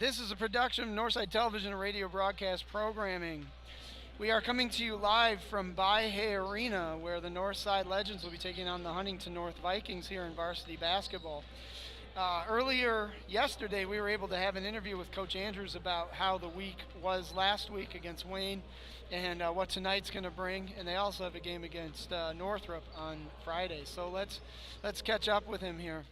This is a production of Northside Television and Radio Broadcast Programming. We are coming to you live from Bay Arena, where the Northside Legends will be taking on the Huntington North Vikings here in varsity basketball. Earlier yesterday, we were able to have an interview with Coach Andrews about how the week was last week against Wayne and what tonight's going to bring. And they also have a game against Northrop on Friday. So let's catch up with him here.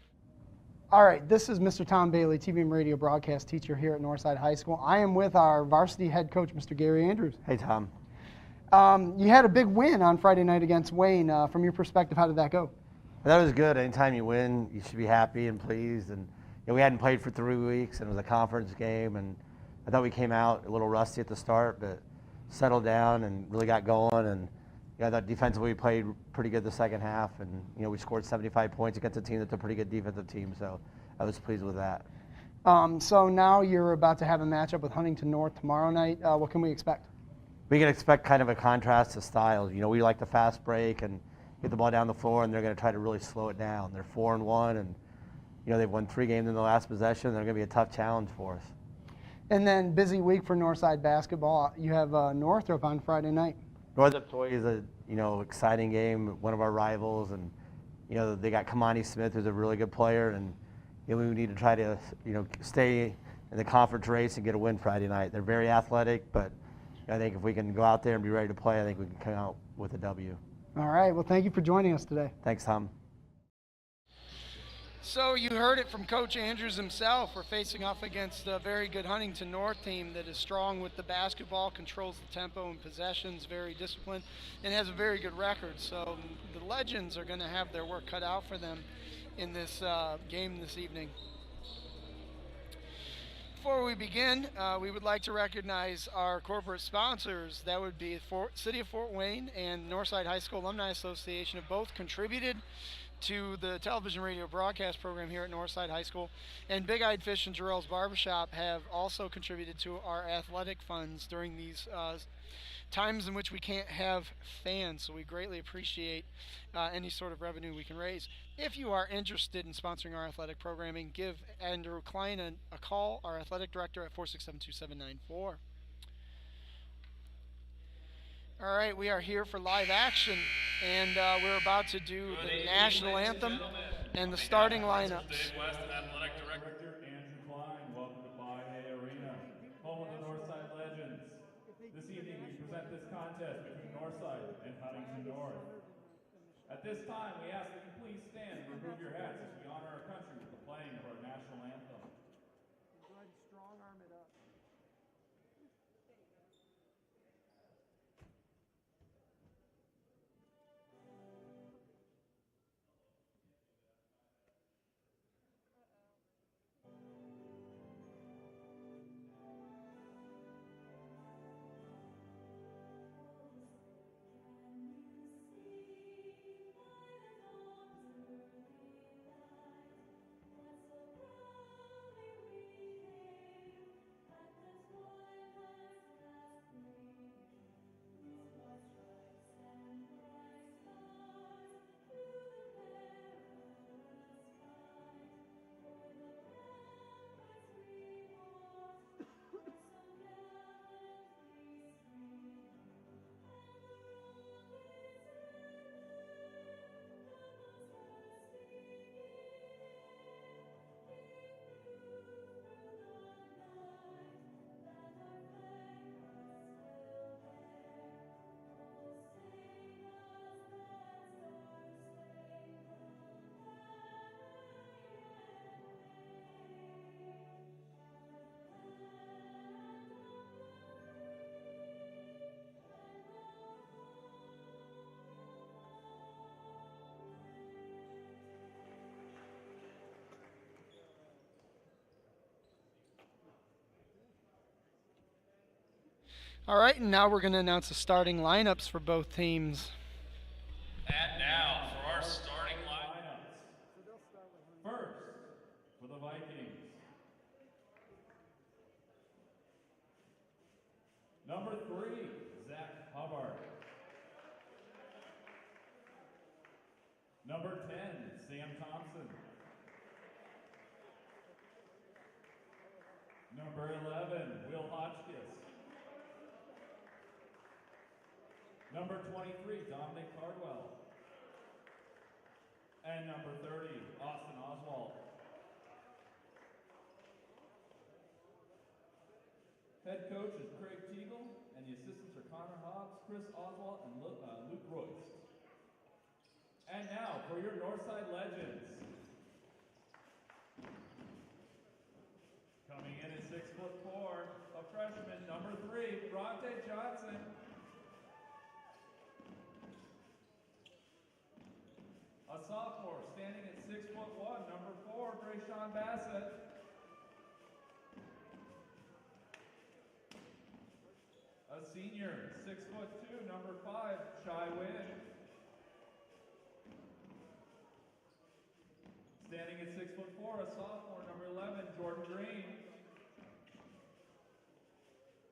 All right, this is Mr. Tom Bailey, TV and radio broadcast teacher here at Northside High School. I am with our varsity head coach, Mr. Gary Andrews. Hey, Tom. You had a big win on Friday night against Wayne. From your perspective, how did that go? That was good. Anytime you win, you should be happy and pleased. And we hadn't played for 3 weeks, and it was a conference game. And I thought we came out a little rusty at the start, but settled down and really got going. And I thought defensively we played pretty good the second half, and we scored 75 points against a team that's a pretty good defensive team. So I was pleased with that. So now you're about to have a matchup with Huntington North tomorrow night. What can we expect? We can expect kind of a contrast to styles. We like the fast break and get the ball down the floor, and they're going to try to really slow it down. They're 4-1, and they've won 3 games in the last possession. They're going to be a tough challenge for us. And then busy week for Northside basketball. You have Northrop on Friday night. Northrop is a exciting game, one of our rivals, and they got Kamani Smith, who's a really good player, and we need to try to stay in the conference race and get a win Friday night. They're very athletic, but I think if we can go out there and be ready to play, I think we can come out with a W. All right. Well, thank you for joining us today. Thanks, Tom. So you heard it from Coach Andrews himself. We're facing off against a very good Huntington North team that is strong with the basketball, controls the tempo and possessions, very disciplined, and has a very good record. So the Legends are going to have their work cut out for them in this game this evening. Before we begin, we would like to recognize our corporate sponsors. That would be City of Fort Wayne and Northside High School Alumni Association have both contributed to the television radio broadcast program here at Northside High School. And Big Eyed Fish and Jarrell's Barbershop have also contributed to our athletic funds during these times in which we can't have fans. So we greatly appreciate any sort of revenue we can raise. If you are interested in sponsoring our athletic programming, give Andrew Klein a call, our athletic director, at 467-2794. All right, we are here for live action, and we're about to do the national anthem and the starting lineups. Midwest Athletic Director Andrew Klein, welcome to Bay Arena, home of the Northside Legends. This evening we present this contest between Northside and Huntington North. At this time, we ask that you please stand and remove your hats as we honor our country with the playing of our national anthem. Go ahead and strong arm it up. All right, and now we're going to announce the starting lineups for both teams. And now for our starting lineups. First, for the Vikings. Number 3, Zach Hubbard. Number 10, Sam Thompson. Number 11, Will Hotchkiss. Number 23, Dominic Cardwell. And number 30, Austin Oswald. Head coach is Craig Teagle, and the assistants are Connor Hobbs, Chris Oswald, and Luke Royce. And now for your Northside Legends. Coming in at 6'4", a freshman, number 3, Bronte Johnson. A sophomore, standing at 6'1", number 4, Brayshawn Bassett. A senior, 6'2", number 5, Shy Wynn. Standing at 6'4", a sophomore, number 11, Jordan Green.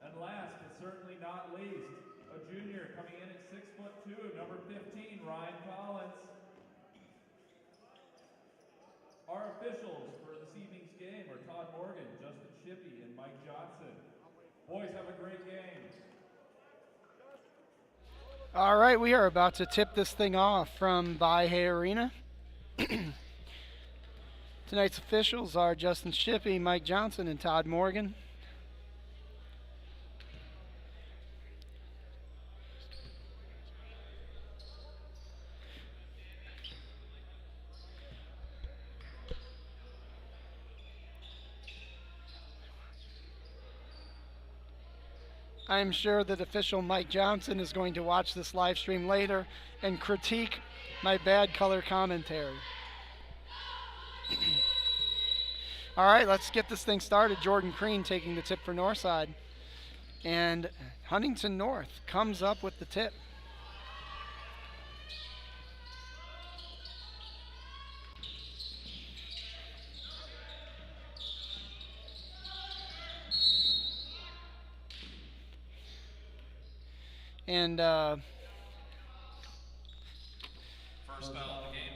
And last but certainly not least, a junior coming in at 6'2", number 15, Ryan Collins. Our officials for this evening's game are Todd Morgan, Justin Shippey, and Mike Johnson. Boys, have a great game. All right, we are about to tip this thing off from Baihea Arena. Tonight's officials are Justin Shippey, Mike Johnson, and Todd Morgan. I'm sure that official Mike Johnson is going to watch this live stream later and critique my bad color commentary. All right, let's get this thing started. Jordan Green taking the tip for Northside. And Huntington North comes up with the tip. And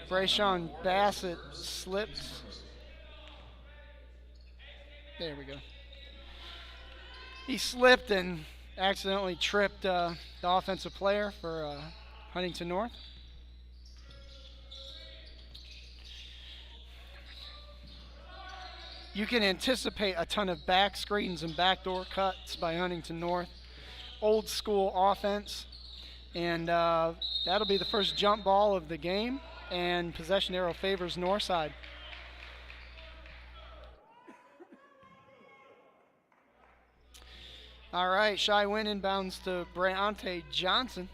Brayshawn Bassett slipped. There we go. He slipped and accidentally tripped the offensive player for Huntington North. You can anticipate a ton of back screens and backdoor cuts by Huntington North. Old school offense, and that'll be the first jump ball of the game, and possession arrow favors Northside. All right, Shy Wynn inbounds to Bronte Johnson.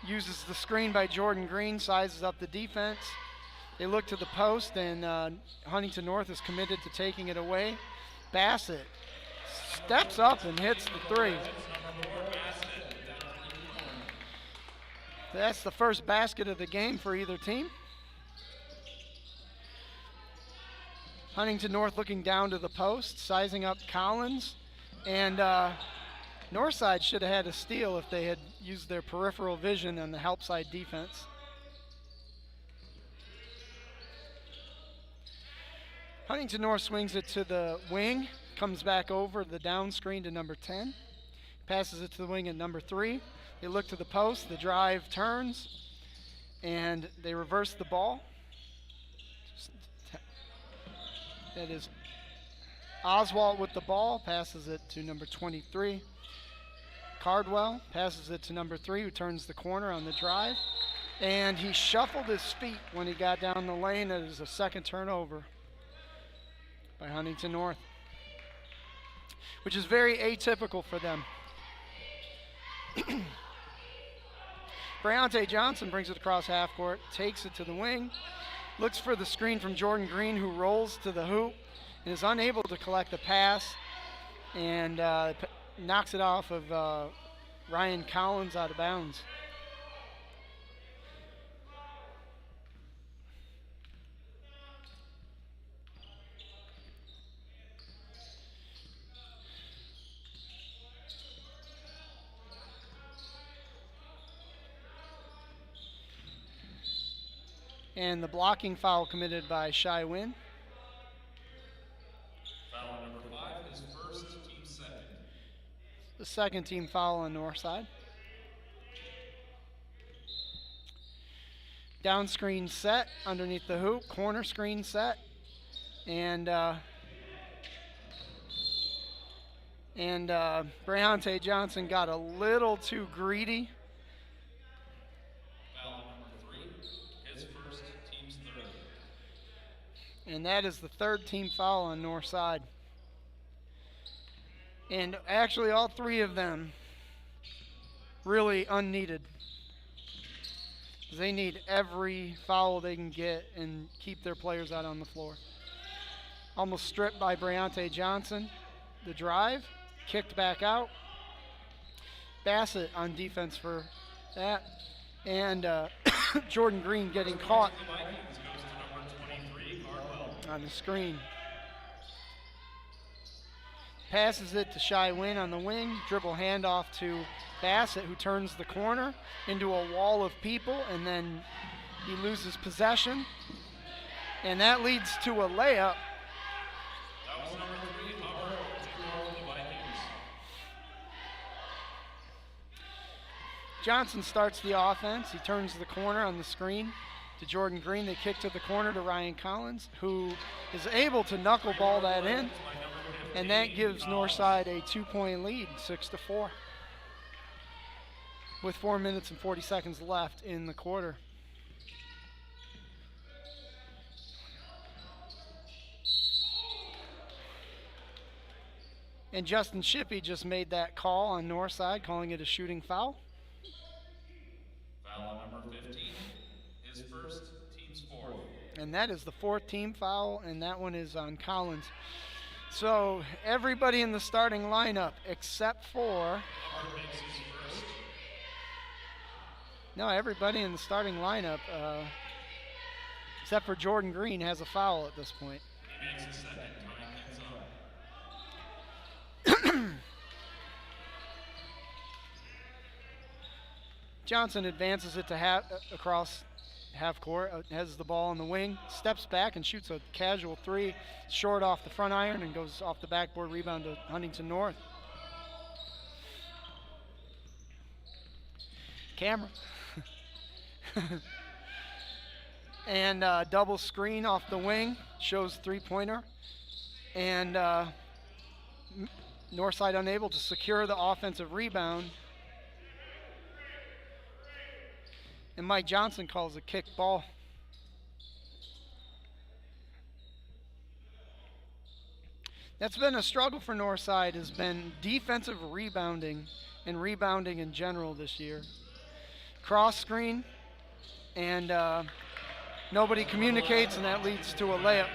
Uses the screen by Jordan Green, sizes up the defense. They look to the post, and Huntington North is committed to taking it away. Bassett steps up and hits the three. That's the first basket of the game for either team. Huntington North looking down to the post, sizing up Collins. And Northside should have had a steal if they had used their peripheral vision on the help side defense. Huntington North swings it to the wing, comes back over the down screen to number 10, passes it to the wing at number 3. They look to the post, the drive turns, and they reverse the ball. That is Oswald with the ball, passes it to number 23. Cardwell passes it to number 3, who turns the corner on the drive. And he shuffled his feet when he got down the lane. It is a second turnover by Huntington North, which is very atypical for them. Bronte Johnson brings it across half court, takes it to the wing, looks for the screen from Jordan Green, who rolls to the hoop and is unable to collect the pass, and knocks it off of Ryan Collins out of bounds. And the blocking foul committed by Shai Wynn. Foul on number 5 is first, team second. The second team foul on Northside. Down screen set underneath the hoop, corner screen set, and Brayante Johnson got a little too greedy. Foul on number 3, his first, team's third. And that is the third team foul on Northside. And actually all three of them really unneeded. They need every foul they can get and keep their players out on the floor. Almost stripped by Brayante Johnson. The drive, kicked back out. Bassett on defense for that. And Jordan Green getting caught on the screen. Passes it to Shai Wynn on the wing. Dribble handoff to Bassett, who turns the corner into a wall of people, and then he loses possession. And that leads to a layup. That was number 3, Hubbard, to the Vikings. Johnson starts the offense. He turns the corner on the screen to Jordan Green. They kick to the corner to Ryan Collins, who is able to knuckleball that in. And that gives Northside a 2-point lead, 6-4, with 4 minutes and 40 seconds left in the quarter. And Justin Shippey just made that call on Northside, calling it a shooting foul. Foul on number 15, his first, team's fourth. And that is the fourth team foul, and that one is on Collins. So everybody in the starting lineup except for everybody in the starting lineup except for Jordan Green has a foul at this point. He makes a second, time. Johnson advances it to across half court, has the ball on the wing, steps back and shoots a casual three, short off the front iron and goes off the backboard, rebound to Huntington North. Camera. And double screen off the wing, shows three-pointer. And Northside unable to secure the offensive rebound. And Mike Johnson calls a kick ball. That's been a struggle for Northside, has been defensive rebounding and rebounding in general this year. Cross screen, and nobody communicates, and that leads to a layup.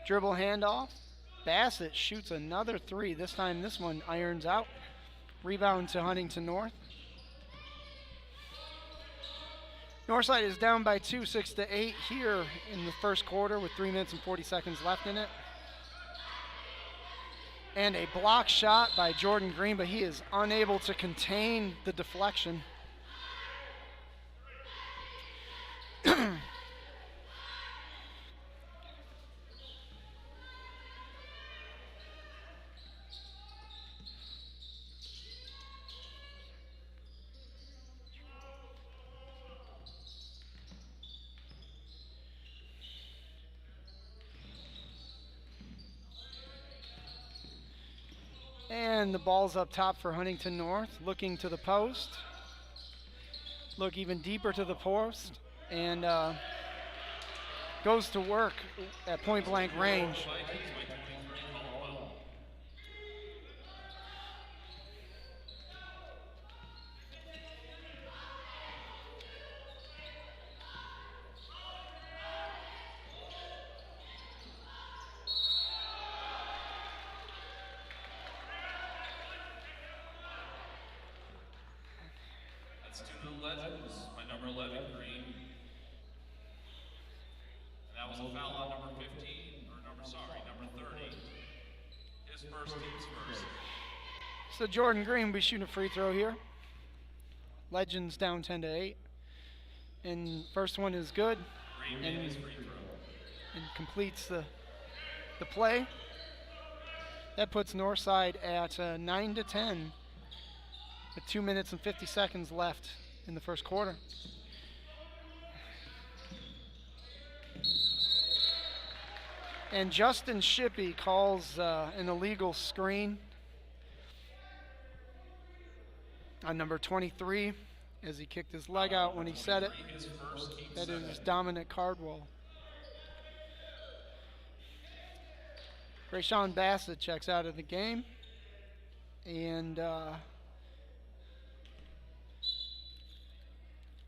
Dribble handoff. Bassett shoots another three. This time this one irons out. Rebound to Huntington North. Northside is down by 2, 6-8 here in the first quarter with 3 minutes and 40 seconds left in it. And a block shot by Jordan Green, but he is unable to contain the deflection. And the ball's up top for Huntington North, looking to the post. Look even deeper to the post, and goes to work at point-blank range. Legends by number 11, Green. And that was a foul on number 15, or number 30. His first, team's first. So Jordan Green will be shooting a free throw here. Legends down 10-8. And first one is good. And completes the play. That puts Northside at 9-10 with 2 minutes and 50 seconds left in the first quarter. And Justin Shippey calls an illegal screen on number 23 as he kicked his leg out when he said it. That is Dominic Cardwell. Rayshawn Bassett checks out of the game. And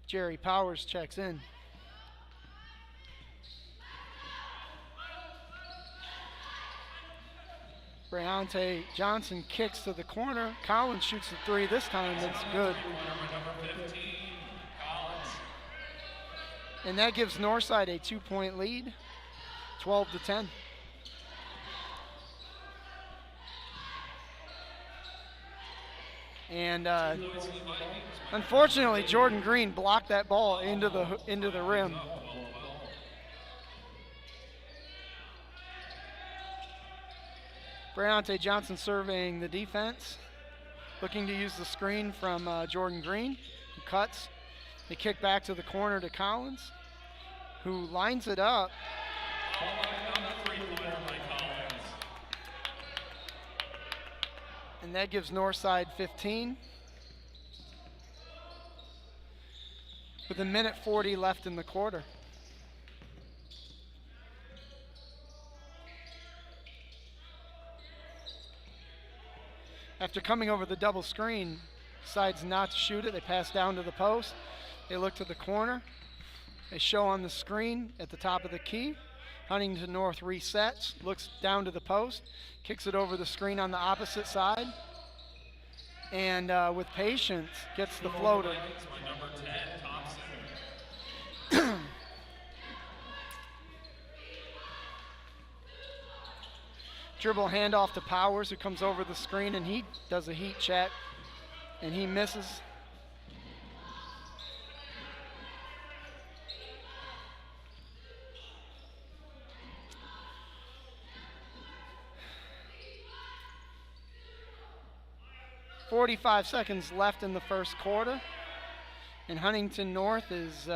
Jerry Powers checks in. Breonte Johnson kicks to the corner. Collins shoots the three. This time it's good. And that gives Northside a 2-point lead, 12-10. And unfortunately, Jordan Green blocked that ball into the rim. Breonte Johnson surveying the defense, looking to use the screen from Jordan Green, who cuts. They kick back to the corner to Collins, who lines it up. And that gives Northside 15. With 1:40 left in the quarter. After coming over the double screen, decides not to shoot it. They pass down to the post. They look to the corner. They show on the screen at the top of the key. Huntington North resets, looks down to the post, kicks it over the screen on the opposite side, and with patience gets the floater. Dribble handoff to Powers, who comes over the screen, and he does a heat check, and he misses. .45 seconds left in the first quarter, and Huntington North is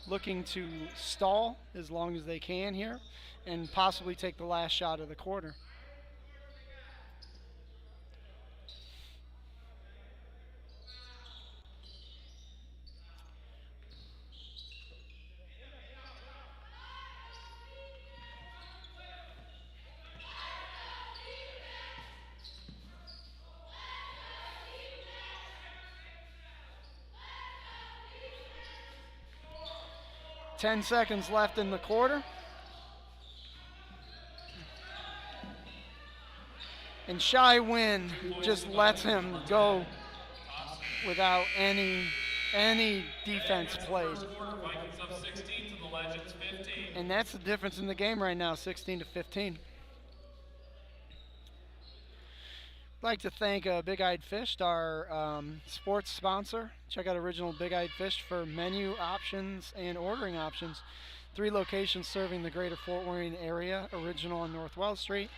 looking to stall as long as they can here and possibly take the last shot of the quarter. Ten seconds left in the quarter. And Shy Wynn just lets him go without any defense played. And that's the difference in the game right now, 16-15. I'd like to thank Big Eyed Fish, our sports sponsor. Check out Original Big Eyed Fish for menu options and ordering options. 3 locations serving the greater Fort Wayne area. Original on North Wells Street,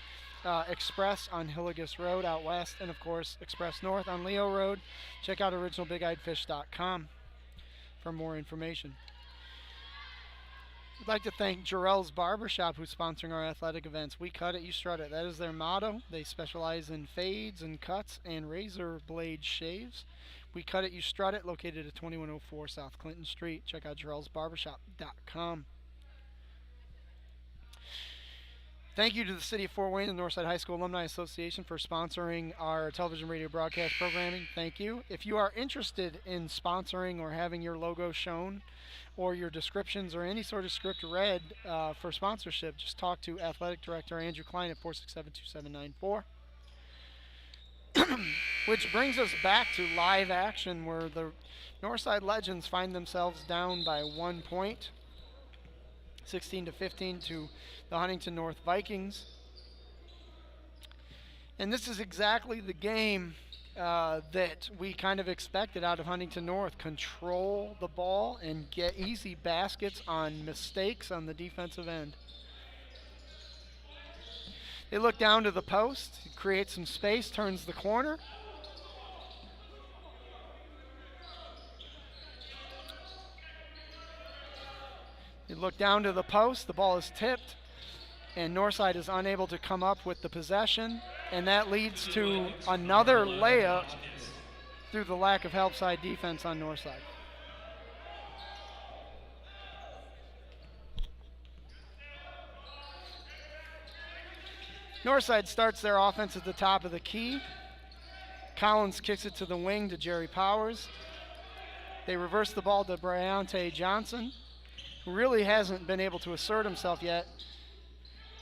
Express on Hillegas Road out west, and of course Express North on Leo Road. Check out originalbigeyedfish.com for more information. I'd like to thank Jarrell's Barbershop, who's sponsoring our athletic events. We cut it, you strut it. That is their motto. They specialize in fades and cuts and razor blade shaves. We cut it, you strut it, located at 2104 South Clinton Street. Check out jarrellsbarbershop.com. Thank you to the City of Fort Wayne and Northside High School Alumni Association for sponsoring our television radio broadcast programming. Thank you. If you are interested in sponsoring or having your logo shown or your descriptions or any sort of script read for sponsorship, just talk to Athletic Director Andrew Klein at 467-2794. Which brings us back to live action, where the Northside Legends find themselves down by 1 point, 16-15 to the Huntington North Vikings. And this is exactly the game that we kind of expected out of Huntington North. Control the ball and get easy baskets on mistakes on the defensive end. They look down to the post, create some space, turns the corner. They look down to the post, the ball is tipped, and Northside is unable to come up with the possession, and that leads to another layup through the lack of help side defense on Northside. Northside starts their offense at the top of the key. Collins kicks it to the wing to Jerry Powers. They reverse the ball to Briante Johnson, who really hasn't been able to assert himself yet.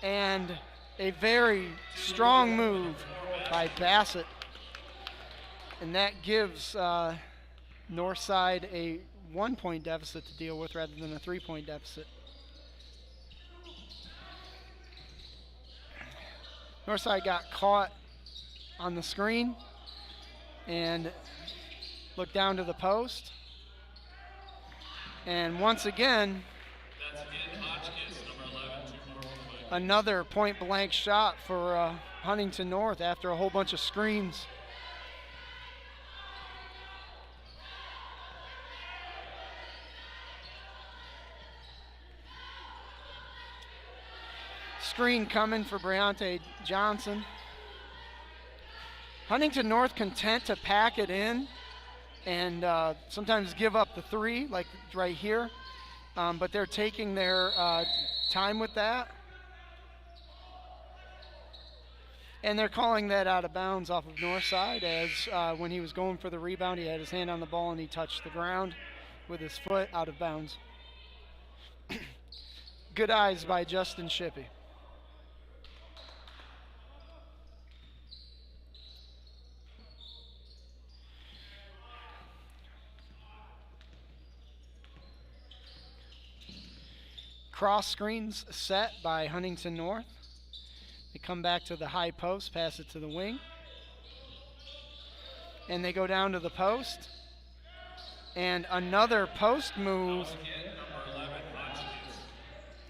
And a very strong move by Bassett. And that gives Northside a 1-point deficit to deal with rather than a 3-point deficit. Northside got caught on the screen and looked down to the post. And once again, another point-blank shot for Huntington North after a whole bunch of screens. Screen coming for Briante Johnson. Huntington North content to pack it in and sometimes give up the three, like right here. But they're taking their time with that. And they're calling that out of bounds off of Northside, as when he was going for the rebound, he had his hand on the ball and he touched the ground with his foot out of bounds. Good eyes by Justin Shippey. Cross screens set by Huntington North. They come back to the high post, pass it to the wing. And they go down to the post. And another post move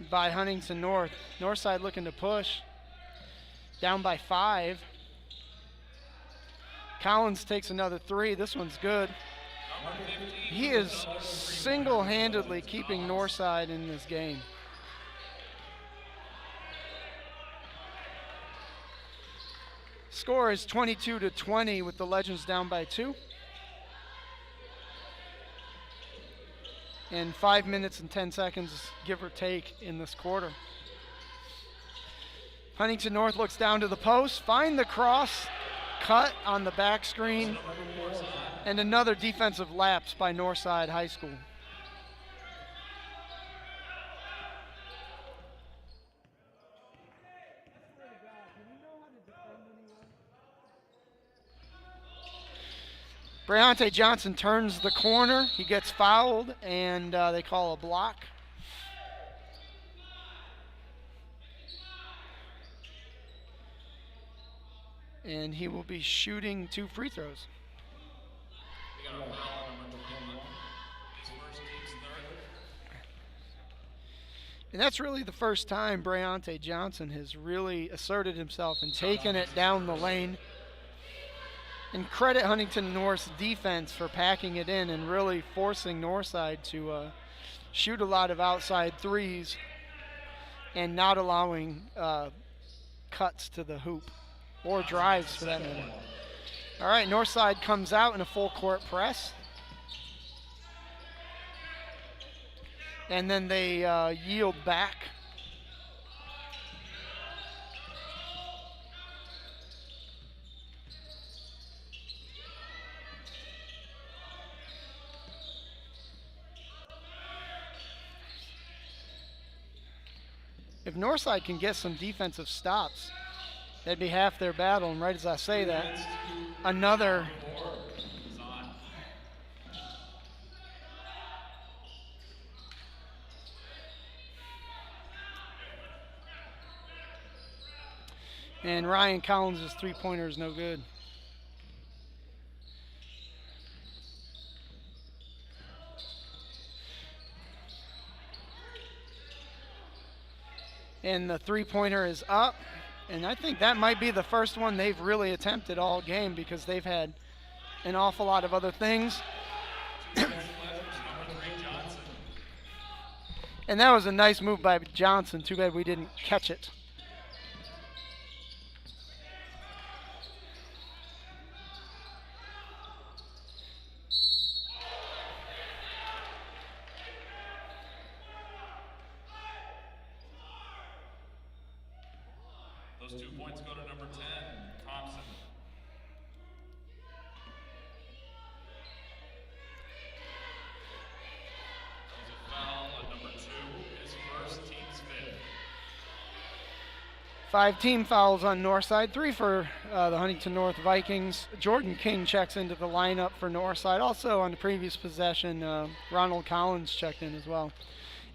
by Huntington North. Northside looking to push. Down by 5. Collins takes another 3. This one's good. He is single-handedly keeping Northside in this game. Score is 22-20 with the Legends down by 2. And 5 minutes and 10 seconds, give or take, in this quarter. Huntington North looks down to the post, find the cross, cut on the back screen, and another defensive lapse by Northside High School. Briante Johnson turns the corner. He gets fouled, and they call a block. And he will be shooting 2 free throws. And that's really the first time Briante Johnson has really asserted himself and taken it down the lane. And credit Huntington North's defense for packing it in and really forcing Northside to shoot a lot of outside threes and not allowing cuts to the hoop or drives for that matter. All right, Northside comes out in a full court press. And then they yield back. If Northside can get some defensive stops, that'd be half their battle. And right as I say that, another and Ryan Collins' 3-pointer is no good. And the three-pointer is up. And I think that might be the first one they've really attempted all game because they've had an awful lot of other things. And that was a nice move by Johnson. Too bad we didn't catch it. Those 2 points go to number 10, Thompson. There's a foul on number 2, his first, team's 5th. 5 team fouls on Northside, 3 for the Huntington North Vikings. Jordan King checks into the lineup for Northside. Also on the previous possession, Ronald Collins checked in as well.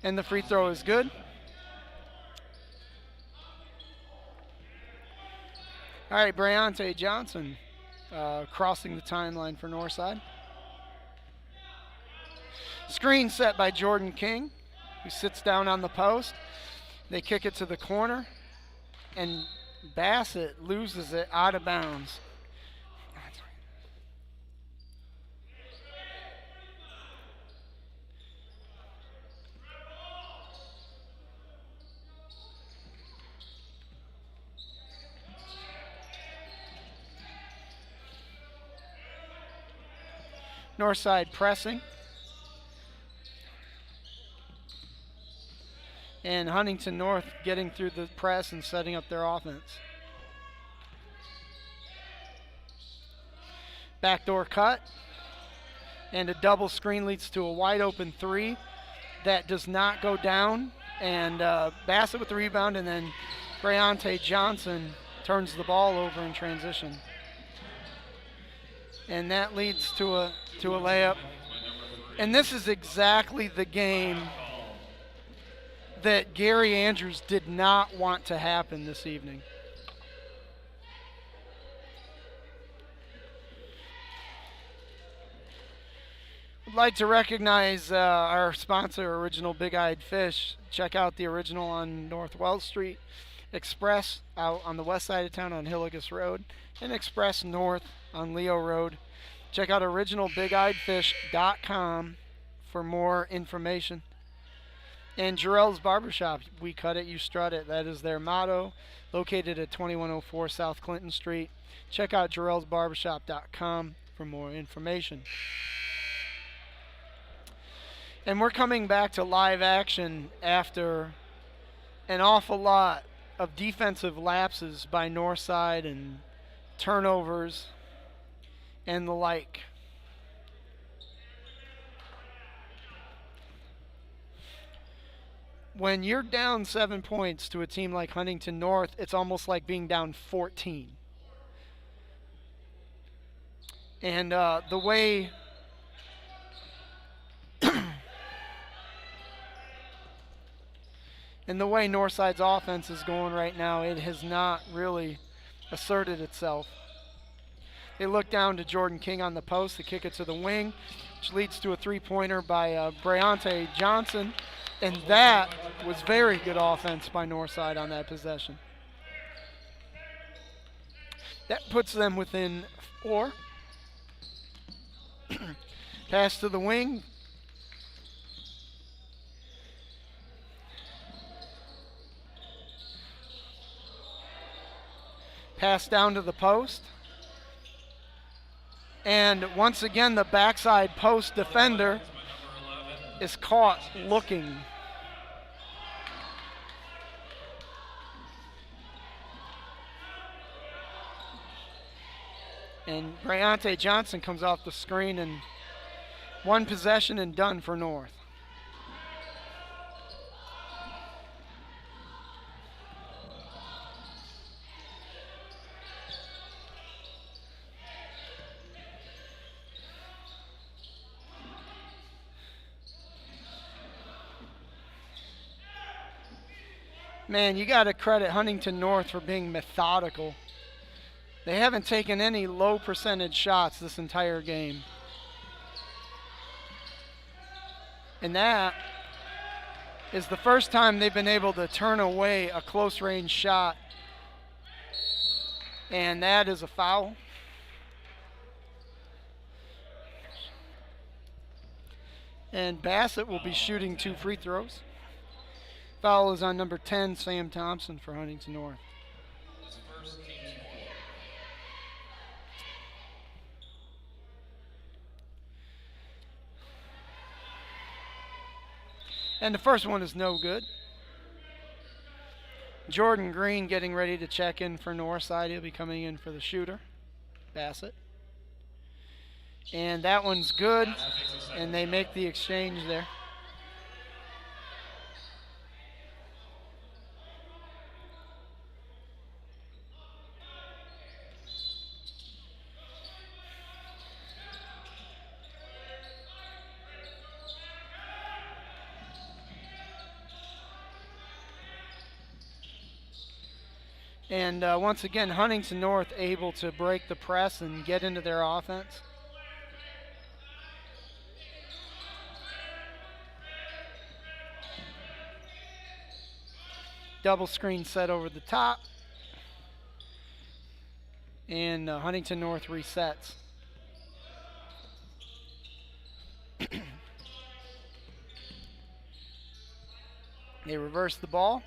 And the free throw is good. All right, Breonte Johnson crossing the timeline for Northside. Screen set by Jordan King, who sits down on the post. They kick it to the corner, and Bassett loses it out of bounds. Northside pressing. And Huntington North getting through the press and setting up their offense. Backdoor cut. And a double screen leads to a wide open 3 that does not go down. And Bassett with the rebound, and then Breonte Johnson turns the ball over in transition. And that leads to a layup. And this is exactly the game that Gary Andrews did not want to happen this evening. I'd like to recognize our sponsor, Original Big Eyed Fish. Check out the Original on North Wells Street, Express out on the west side of town on Hillegas Road, and Express North on Leo Road. Check out originalbigeyedfish.com for more information. And Jarrell's Barbershop, we cut it, you strut it. That is their motto, located at 2104 South Clinton Street. Check out jarrellsbarbershop.com for more information. And we're coming back to live action after an awful lot of defensive lapses by Northside and turnovers and the like. When you're down 7 points to a team like Huntington North, it's almost like being down 14. And the way Northside's offense is going right now, it has not really asserted itself. They look down to Jordan King on the post to kick it to the wing, which leads to a three-pointer by Breonte Johnson. And that was very good offense by Northside on that possession. That puts them within 4. Pass to the wing. Pass down to the post. And once again, the backside post defender is caught looking. And Breonte Johnson comes off the screen, and one possession and done for North. Man, you got to credit Huntington North for being methodical. They haven't taken any low percentage shots this entire game. And that is the first time they've been able to turn away a close range shot. And that is a foul. And Bassett will be shooting 2 free throws. Foul is on number 10, Sam Thompson, for Huntington North. And the first one is no good. Jordan Green getting ready to check in for Northside. He'll be coming in for the shooter, Bassett. And that one's good, and they make the exchange there. And once again, Huntington North able to break the press and get into their offense. Double screen set over the top. And Huntington North resets. They reverse the ball.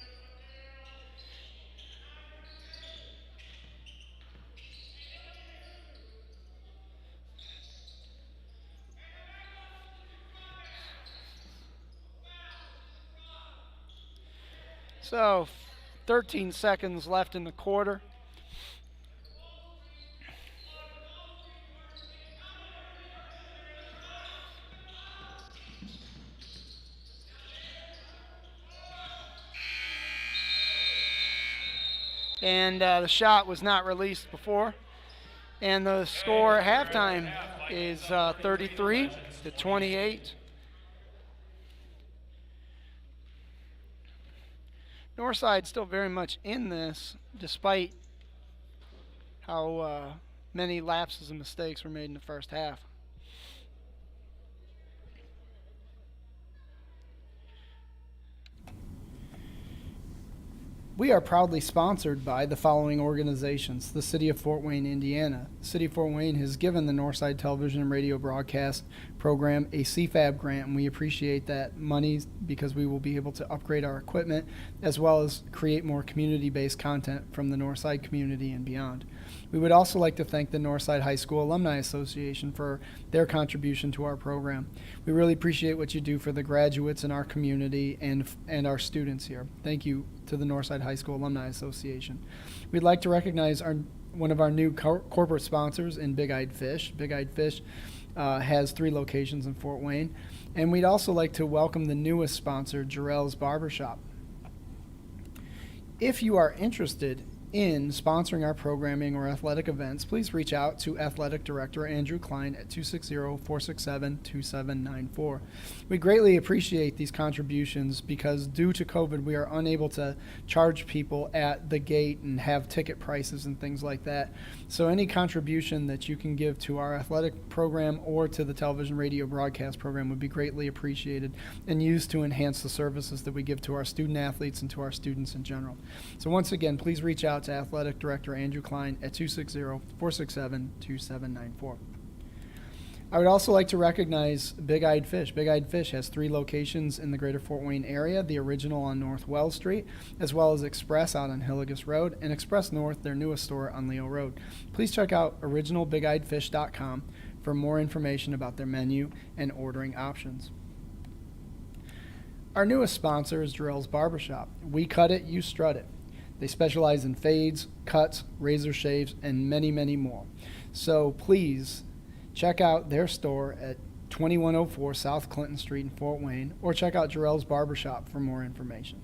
So 13 seconds left in the quarter. And the shot was not released before. And the score at halftime is 33-28. Northside still very much in this, despite how many lapses and mistakes were made in the first half. We are proudly sponsored by the following organizations: the City of Fort Wayne, Indiana. The City of Fort Wayne has given the Northside Television and Radio Broadcast Program a CFAB grant, and we appreciate that money because we will be able to upgrade our equipment as well as create more community-based content from the Northside community and beyond. We would also like to thank the Northside High School Alumni Association for their contribution to our program. We really appreciate what you do for the graduates in our community and our students here. Thank you to the Northside High School Alumni Association. We'd like to recognize one of our new corporate sponsors in Big Eyed Fish. Big Eyed Fish has 3 locations in Fort Wayne. And we'd also like to welcome the newest sponsor, Jarrell's Barbershop. If you are interested in sponsoring our programming or athletic events, please reach out to Athletic Director Andrew Klein at 260-467-2794. We greatly appreciate these contributions because due to COVID, we are unable to charge people at the gate and have ticket prices and things like that. So any contribution that you can give to our athletic program or to the television radio broadcast program would be greatly appreciated and used to enhance the services that we give to our student athletes and to our students in general. So once again, please reach out to Athletic Director Andrew Klein at 260-467-2794. I would also like to recognize Big Eyed Fish. Big Eyed Fish has 3 locations in the greater Fort Wayne area, the original on North Wells Street, as well as Express out on Hillegas Road, and Express North, their newest store on Leo Road. Please check out originalbigeyedfish.com for more information about their menu and ordering options. Our newest sponsor is Jarrell's Barbershop. We cut it, you strut it. They specialize in fades, cuts, razor shaves, and many, many more. So please check out their store at 2104 South Clinton Street in Fort Wayne, or check out Jarrell's Barbershop for more information.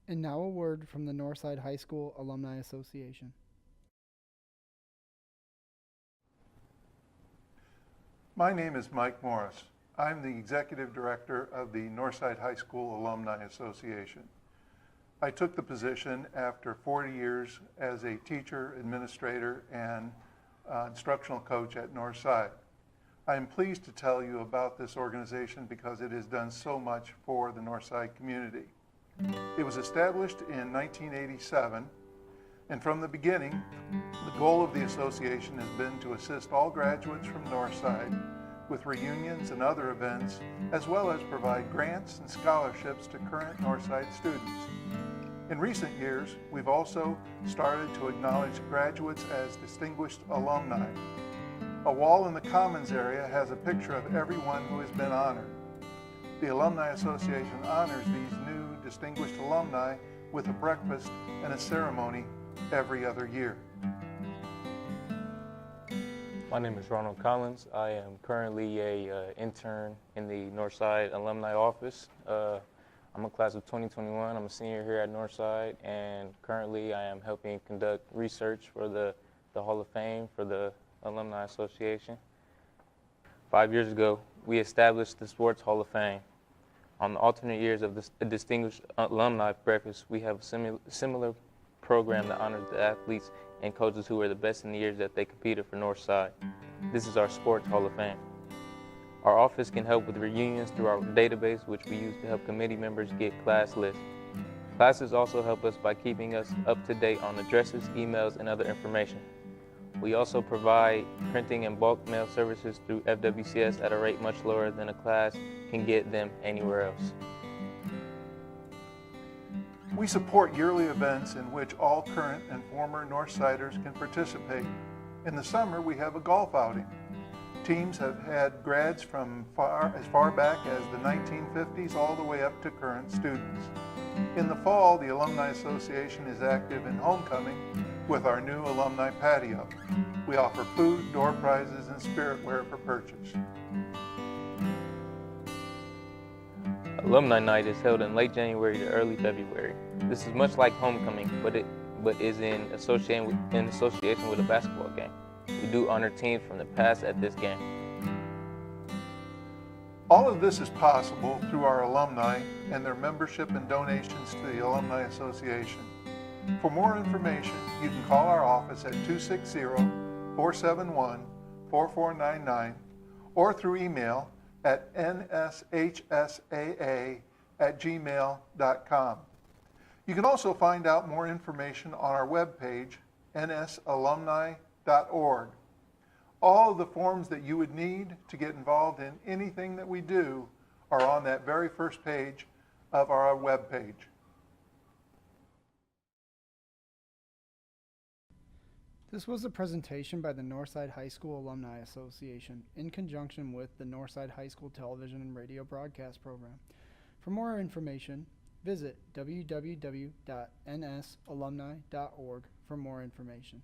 And now a word from the Northside High School Alumni Association. My name is Mike Morris. I'm the Executive Director of the Northside High School Alumni Association. I took the position after 40 years as a teacher, administrator, and instructional coach at Northside. I am pleased to tell you about this organization because it has done so much for the Northside community. It was established in 1987, and from the beginning, the goal of the association has been to assist all graduates from Northside with reunions and other events, as well as provide grants and scholarships to current Northside students. In recent years, we've also started to acknowledge graduates as distinguished alumni. A wall in the Commons area has a picture of everyone who has been honored. The Alumni Association honors these new distinguished alumni with a breakfast and a ceremony every other year. My name is Ronald Collins. I am currently a intern in the Northside Alumni office. I'm a class of 2021. I'm a senior here at Northside, and currently I am helping conduct research for the Hall of Fame for the Alumni Association. 5 years ago, we established the Sports Hall of Fame. On the alternate years of the Distinguished Alumni Breakfast, we have a similar program that honors the athletes and coaches who were the best in the years that they competed for Northside. This is our Sports Hall of Fame. Our office can help with reunions through our database, which we use to help committee members get class lists. Classes also help us by keeping us up to date on addresses, emails, and other information. We also provide printing and bulk mail services through FWCS at a rate much lower than a class can get them anywhere else. We support yearly events in which all current and former Northsiders can participate. In the summer, we have a golf outing. Teams have had grads from as far back as the 1950s all the way up to current students. In the fall, the Alumni Association is active in homecoming with our new alumni patio. We offer food, door prizes, and spiritware for purchase. Alumni Night is held in late January to early February. This is much like homecoming, but is in association with a basketball game. We do honor teams from the past at this game. All of this is possible through our alumni and their membership and donations to the Alumni Association. For more information, you can call our office at 260-471-4499 or through email at nshsaa@gmail.com. You can also find out more information on our webpage, nsalumni.org. All of the forms that you would need to get involved in anything that we do are on that very first page of our webpage. This was a presentation by the Northside High School Alumni Association in conjunction with the Northside High School Television and Radio Broadcast Program. For more information, visit www.nsalumni.org for more information.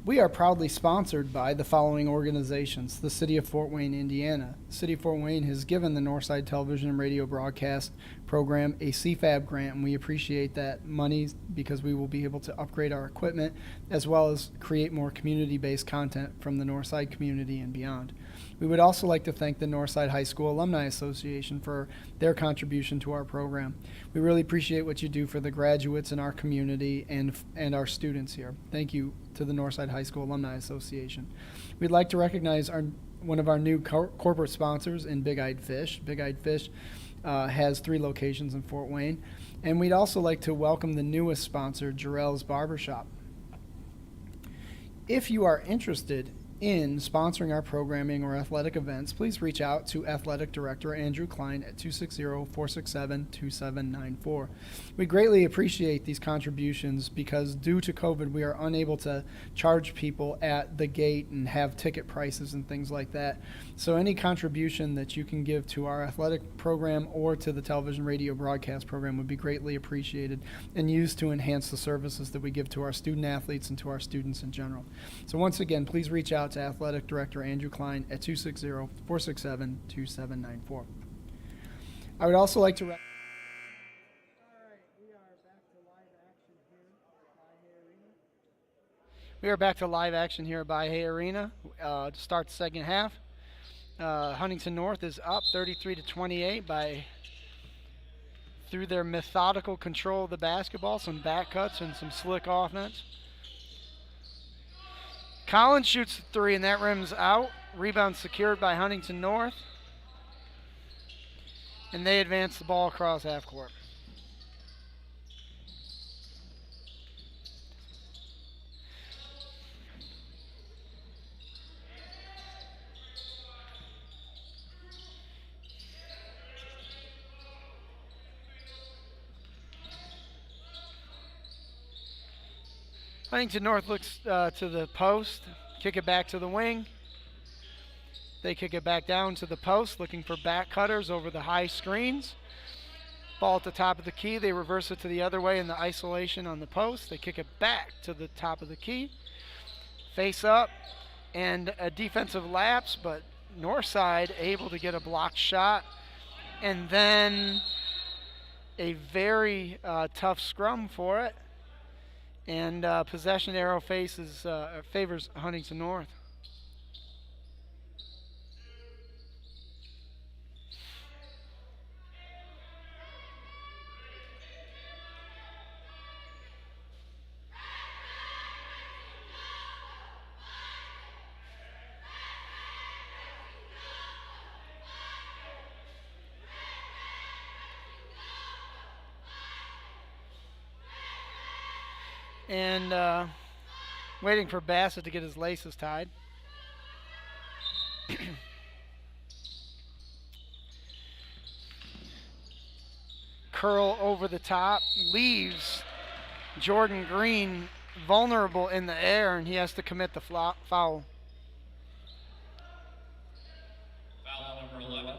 We are proudly sponsored by the following organizations: the City of Fort Wayne, Indiana. The City of Fort Wayne has given the Northside Television and Radio Broadcast Program a CFAB grant, and we appreciate that money because we will be able to upgrade our equipment as well as create more community-based content from the Northside community and beyond. We would also like to thank the Northside High School Alumni Association for their contribution to our program. We really appreciate what you do for the graduates in our community and our students here. Thank you to the Northside High School Alumni Association. We'd like to recognize one of our new corporate sponsors in Big Eyed Fish. Big Eyed Fish has 3 locations in Fort Wayne. And we'd also like to welcome the newest sponsor, Jarrell's Barbershop. If you are interested in sponsoring our programming or athletic events, please reach out to Athletic Director Andrew Klein at 260-467-2794. We greatly appreciate these contributions because due to COVID, we are unable to charge people at the gate and have ticket prices and things like that. So any contribution that you can give to our athletic program or to the television radio broadcast program would be greatly appreciated and used to enhance the services that we give to our student athletes and to our students in general. So once again, please reach out out to Athletic Director Andrew Klein at 260-467-2794. I would also like to... All right, we are back to live action here at Baye Arena to start the second half. Huntington North is up 33-28 through their methodical control of the basketball, some back cuts and some slick offense. Collins shoots the three, and that rims out. Rebound secured by Huntington North. And they advance the ball across half court. Huntington North looks to the post, kick it back to the wing. They kick it back down to the post, looking for back cutters over the high screens. Ball at the top of the key. They reverse it to the other way in the isolation on the post. They kick it back to the top of the key. Face up and a defensive lapse, but Northside able to get a blocked shot. And then a very tough scrum for it. And possession arrow favors Huntington North. And waiting for Bassett to get his laces tied. Curl over the top, leaves Jordan Green vulnerable in the air, and he has to commit the foul. Foul number 11.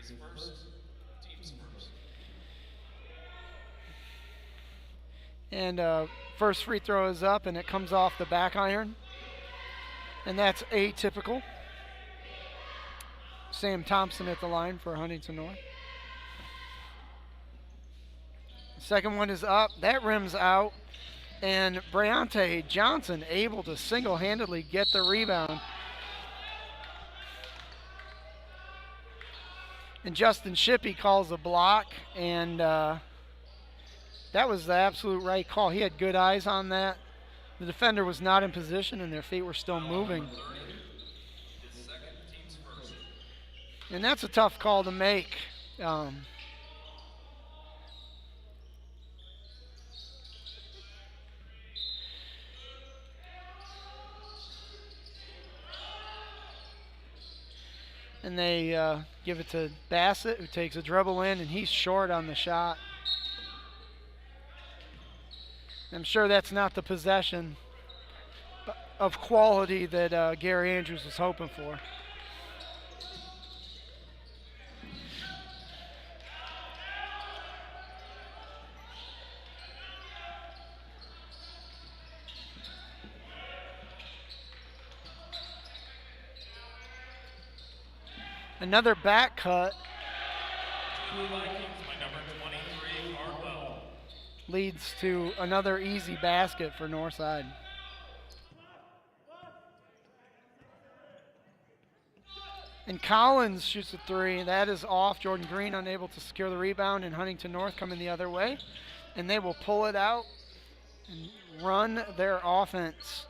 His first, team's first. And first free throw is up, and it comes off the back iron. And that's atypical. Sam Thompson at the line for Huntington North. Second one is up. That rims out. And Briante Johnson able to single-handedly get the rebound. And Justin Shippey calls a block, and that was the absolute right call. He had good eyes on that. The defender was not in position, and their feet were still moving. And that's a tough call to make. And they give it to Bassett, who takes a dribble in, and he's short on the shot. I'm sure that's not the possession of quality that Gary Andrews was hoping for. Another back cut. Leads to another easy basket for Northside. And Collins shoots a three. That is off. Jordan Green unable to secure the rebound, and Huntington North coming the other way. And they will pull it out and run their offense.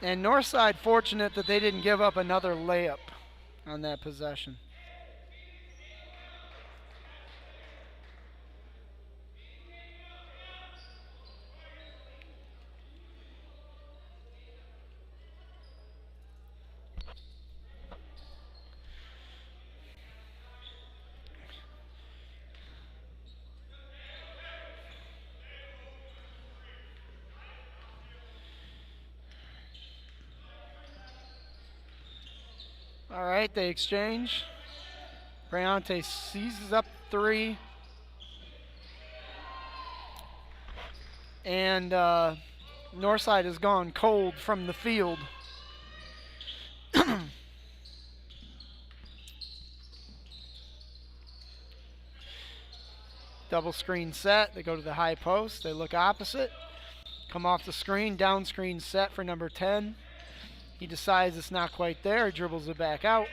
And Northside fortunate that they didn't give up another layup on that possession. All right, they exchange. Bryante seizes up 3. And Northside has gone cold from the field. Double screen set. They go to the high post. They look opposite. Come off the screen. Down screen set for number 10. He decides it's not quite there. He dribbles it back out.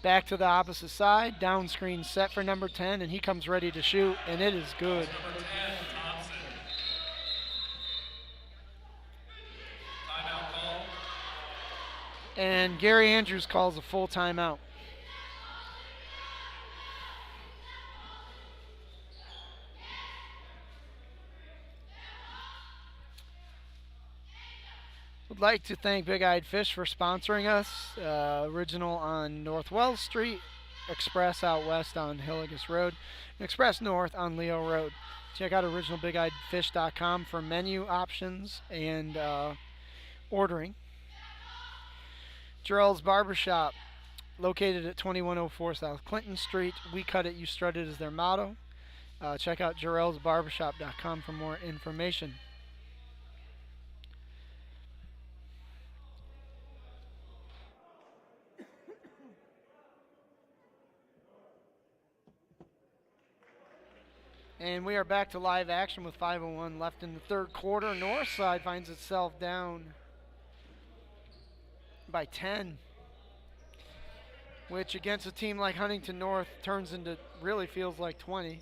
Back to the opposite side. Down screen set for number 10. And he comes ready to shoot. And it is good. And Gary Andrews calls a full timeout. Would like to thank Big Eyed Fish for sponsoring us. Original on North Wells Street, Express out west on Hillegas Road, and Express North on Leo Road. Check out originalbigeyedfish.com for menu options and ordering. Jarrell's Barbershop, located at 2104 South Clinton Street. We cut it, you strut it is their motto. Check out jarrellsbarbershop.com for more information. And we are back to live action with 5:01 left in the third quarter. Northside finds itself down by 10, which against a team like Huntington North turns into really feels like 20.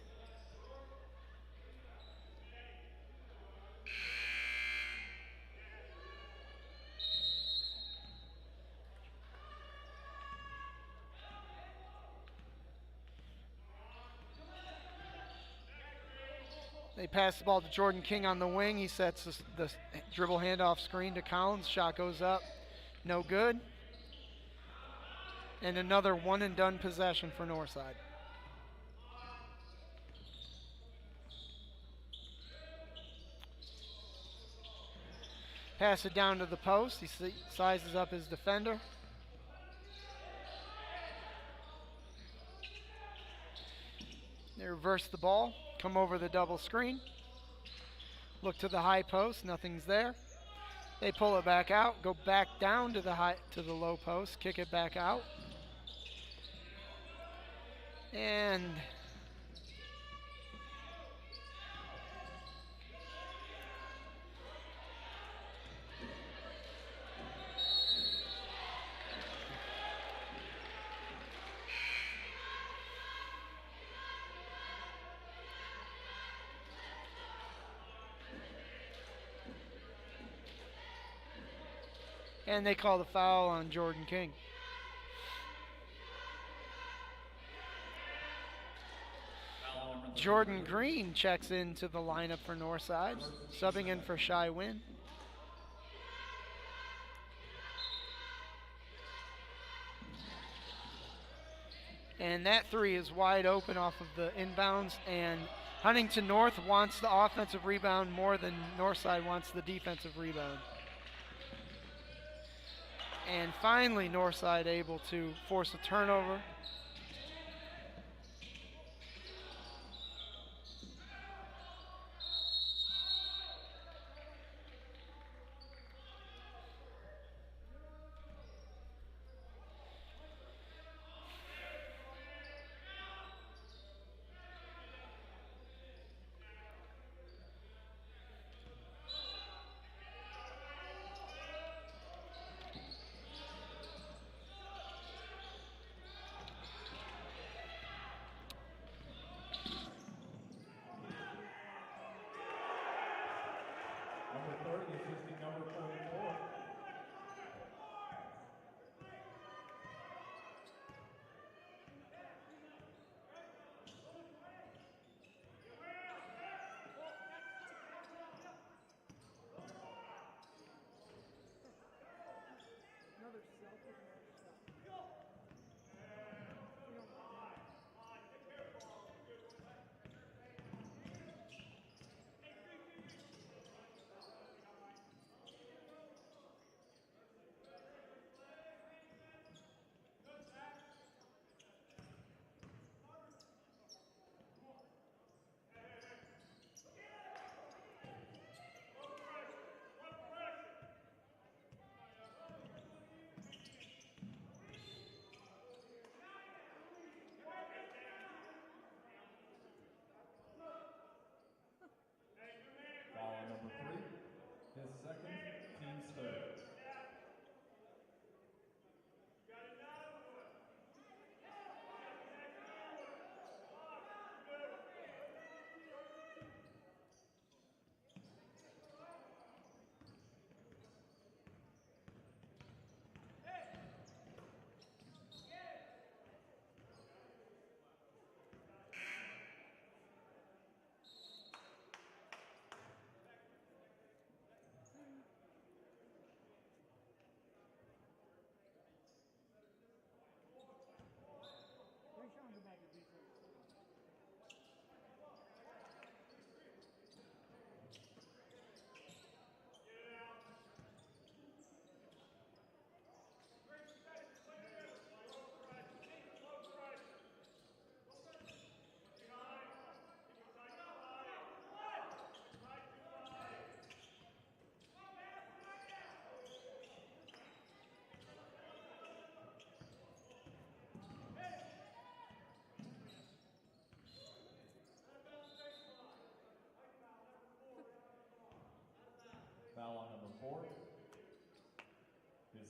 They pass the ball to Jordan King on the wing. He sets the dribble handoff screen to Collins. Shot goes up. No good. And another one and done possession for Northside. Pass it down to the post. He sizes up his defender. They reverse the ball. Come over the double screen. Look to the high post. Nothing's there. They pull it back out. Go back down to the low post. Kick it back out. And they call the foul on Jordan King. Jordan Green checks into the lineup for Northside, subbing in for Shai Wynn. And that three is wide open off of the inbounds, and Huntington North wants the offensive rebound more than Northside wants the defensive rebound. And finally, Northside able to force a turnover. Number 30 assisting number 44.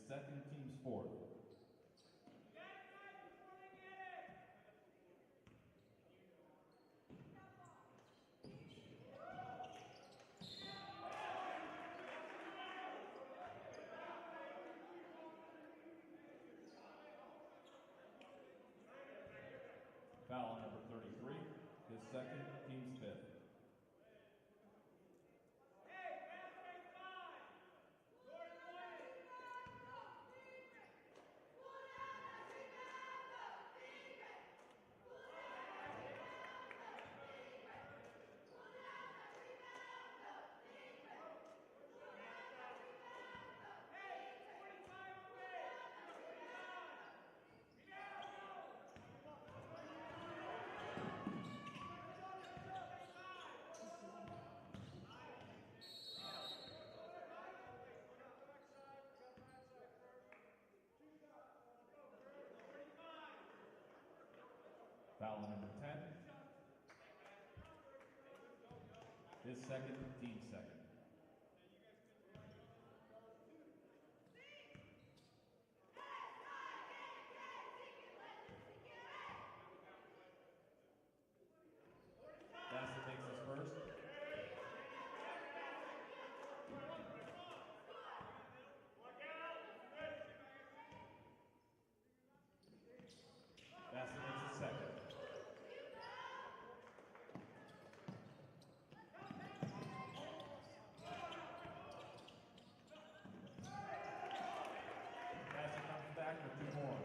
second team's fourth. Foul on number 33, his second, team's fifth. Foul on number 10. His second, team second. Bassett takes his first. Bassett makes his second. Bassett comes back with two more.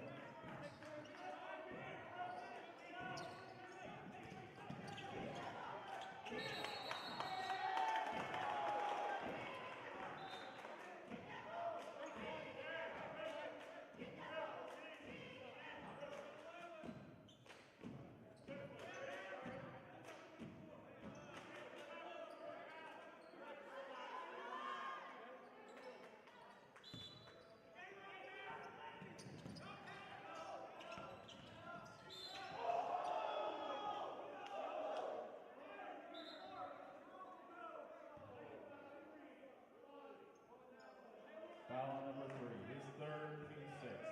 Foul on number 3, his third, team sixth.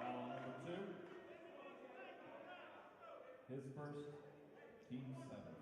Foul on number 2, his first, team seventh.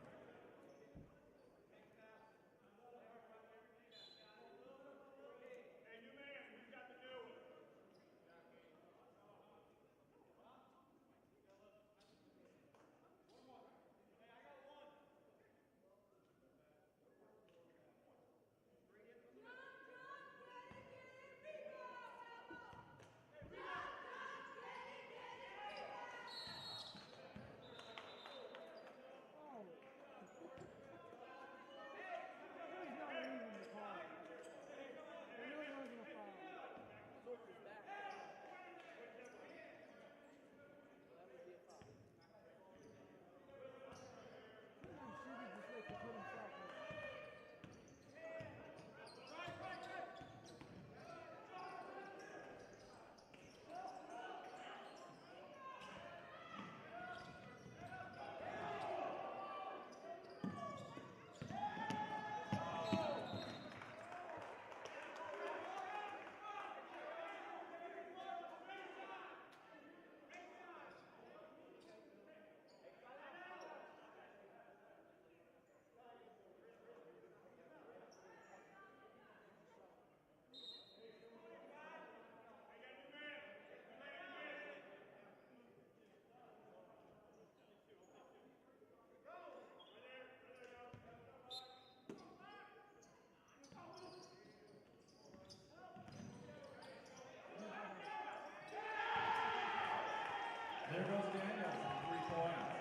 there goes Daniels for 3 points.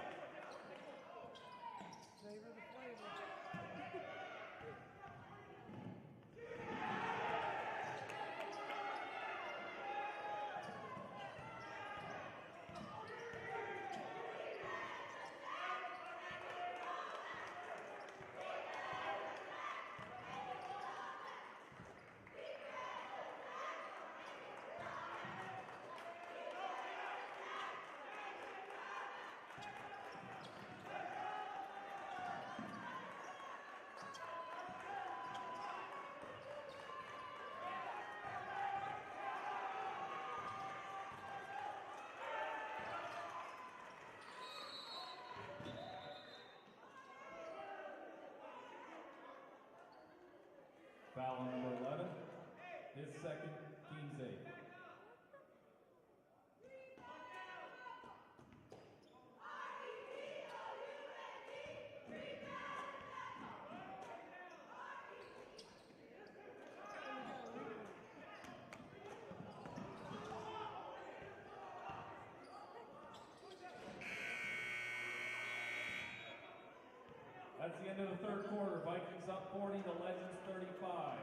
Foul on number 11, his second, team's 8. That's the end of the third quarter. Vikings up 40, the Legends 35.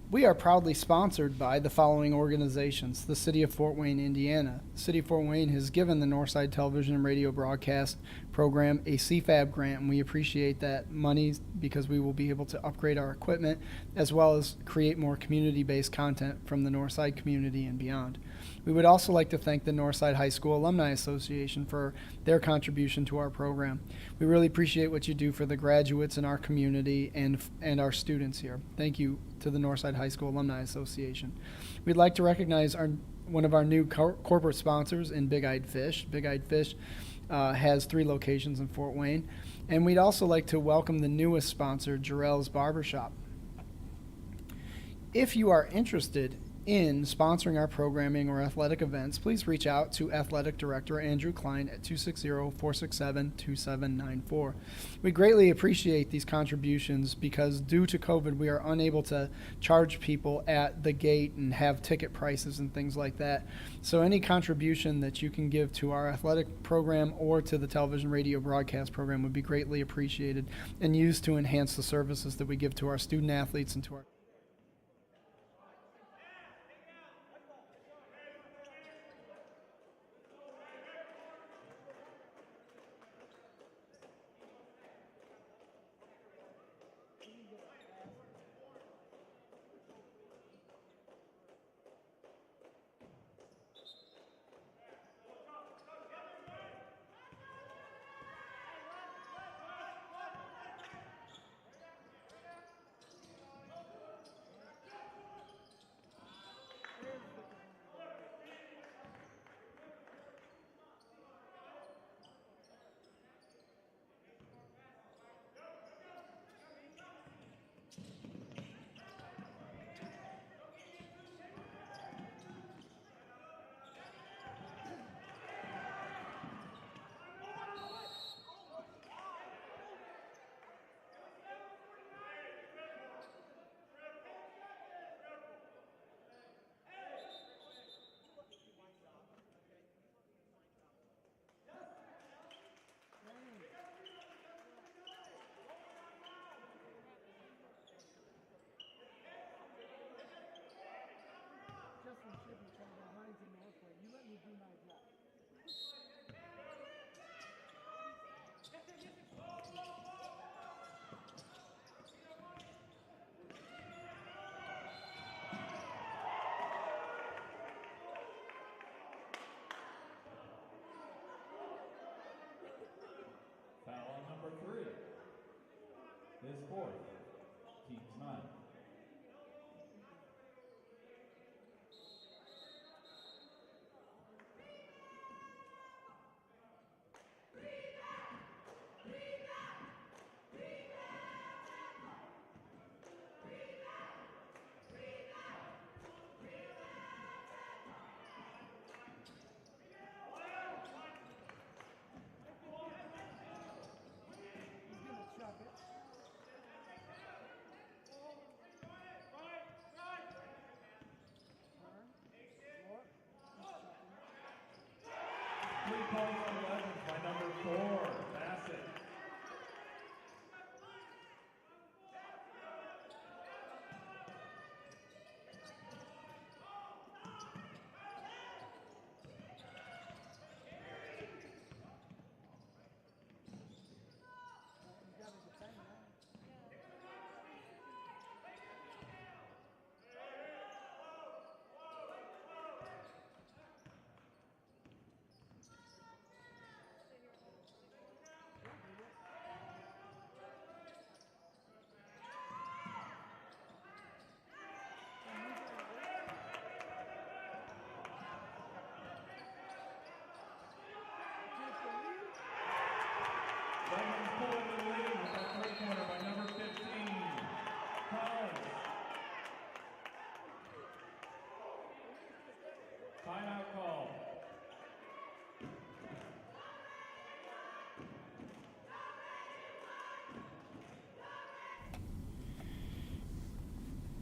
We are proudly sponsored by the following organizations: the City of Fort Wayne, Indiana. The City of Fort Wayne has given the Northside Television and Radio Broadcast Program a CFAB grant, and we appreciate that money because we will be able to upgrade our equipment as well as create more community-based content from the Northside community and beyond. We would also like to thank the Northside High School Alumni Association for their contribution to our program. We really appreciate what you do for the graduates in our community and our students here. Thank you to the Northside High School Alumni Association. We'd like to recognize one of our new corporate sponsors in Big Eyed Fish. Big Eyed Fish has 3 locations in Fort Wayne. And we'd also like to welcome the newest sponsor, Jarrell's Barbershop. If you are interested in sponsoring our programming or athletic events, please reach out to Athletic Director Andrew Klein at 260-467-2794. We greatly appreciate these contributions because due to COVID, we are unable to charge people at the gate and have ticket prices and things like that. So any contribution that you can give to our athletic program or to the television radio broadcast program would be greatly appreciated and used to enhance the services that we give to our student athletes and to our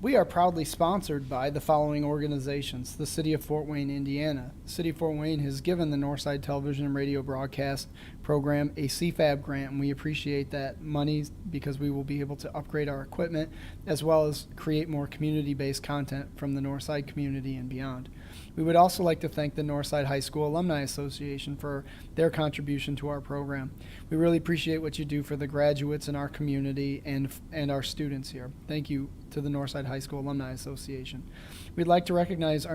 We are proudly sponsored by the following organizations: the City of Fort Wayne, Indiana. The City of Fort Wayne has given the Northside Television and Radio Broadcast Program a CFAB grant, and we appreciate that money because we will be able to upgrade our equipment as well as create more community-based content from the Northside community and beyond. We would also like to thank the Northside High School Alumni Association for their contribution to our program. We really appreciate what you do for the graduates in our community and our students here. Thank you to the Northside High School Alumni Association. We'd like to recognize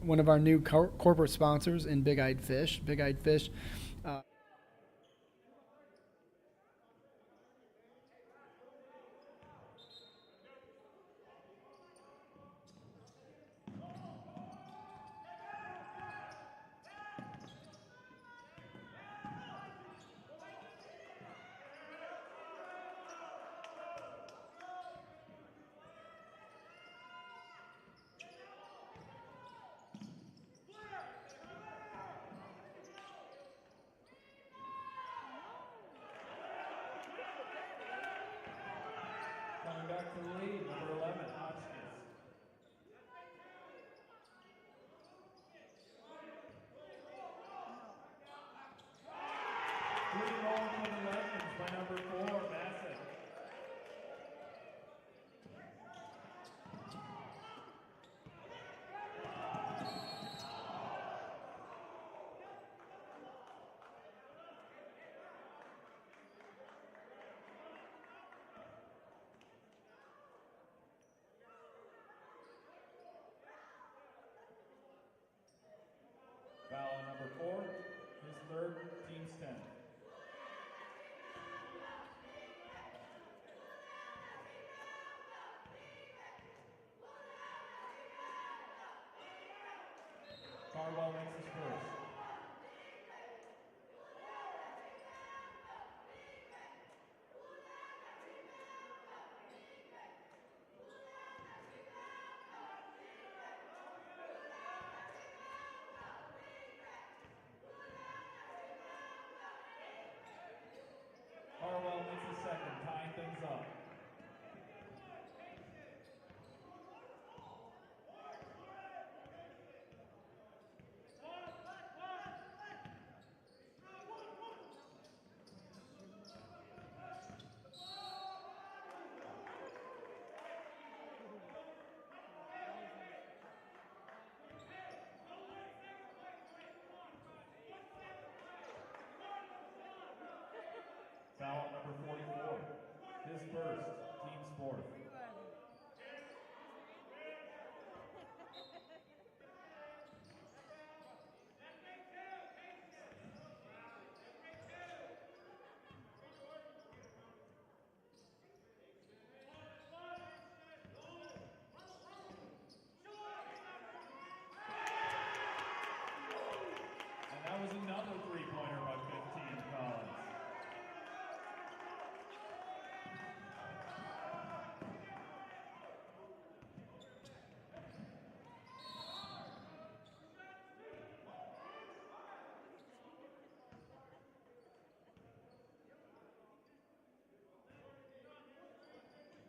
one of our new corporate sponsors in Big Eyed Fish. Big Eyed Fish Coming back to the lead, number 11, Hotchkiss. Leading roll for the Legends by number 4, Bassett. Foul on number 4, his third, team's 10. Carwell makes his first. Carwell makes his second, tying things up. Foul number 44, his first, team's fourth. And that was another three-pointer by 15, Collins.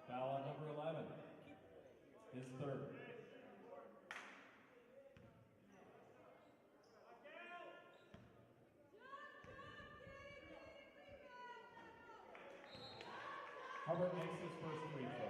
Foul on number 11, his third. Hubbard makes his first free throw.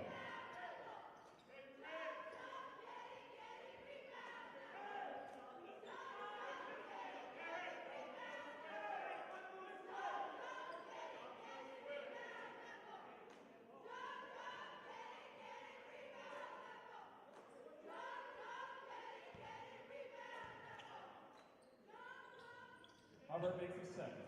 Hubbard makes his second.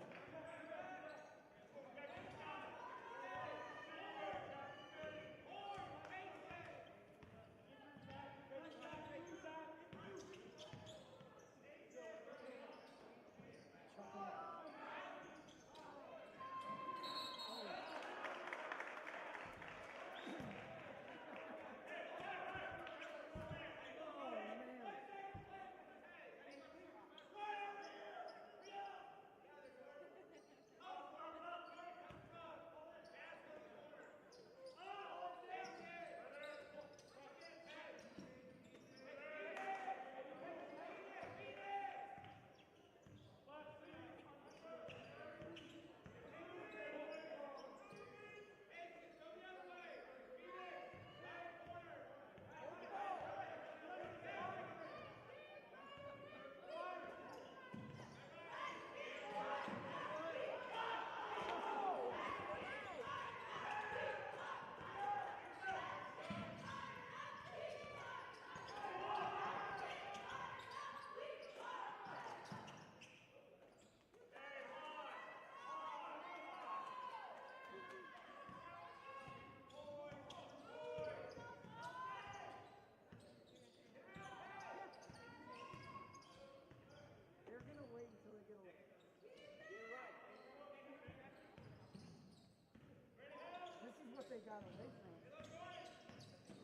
got away from it,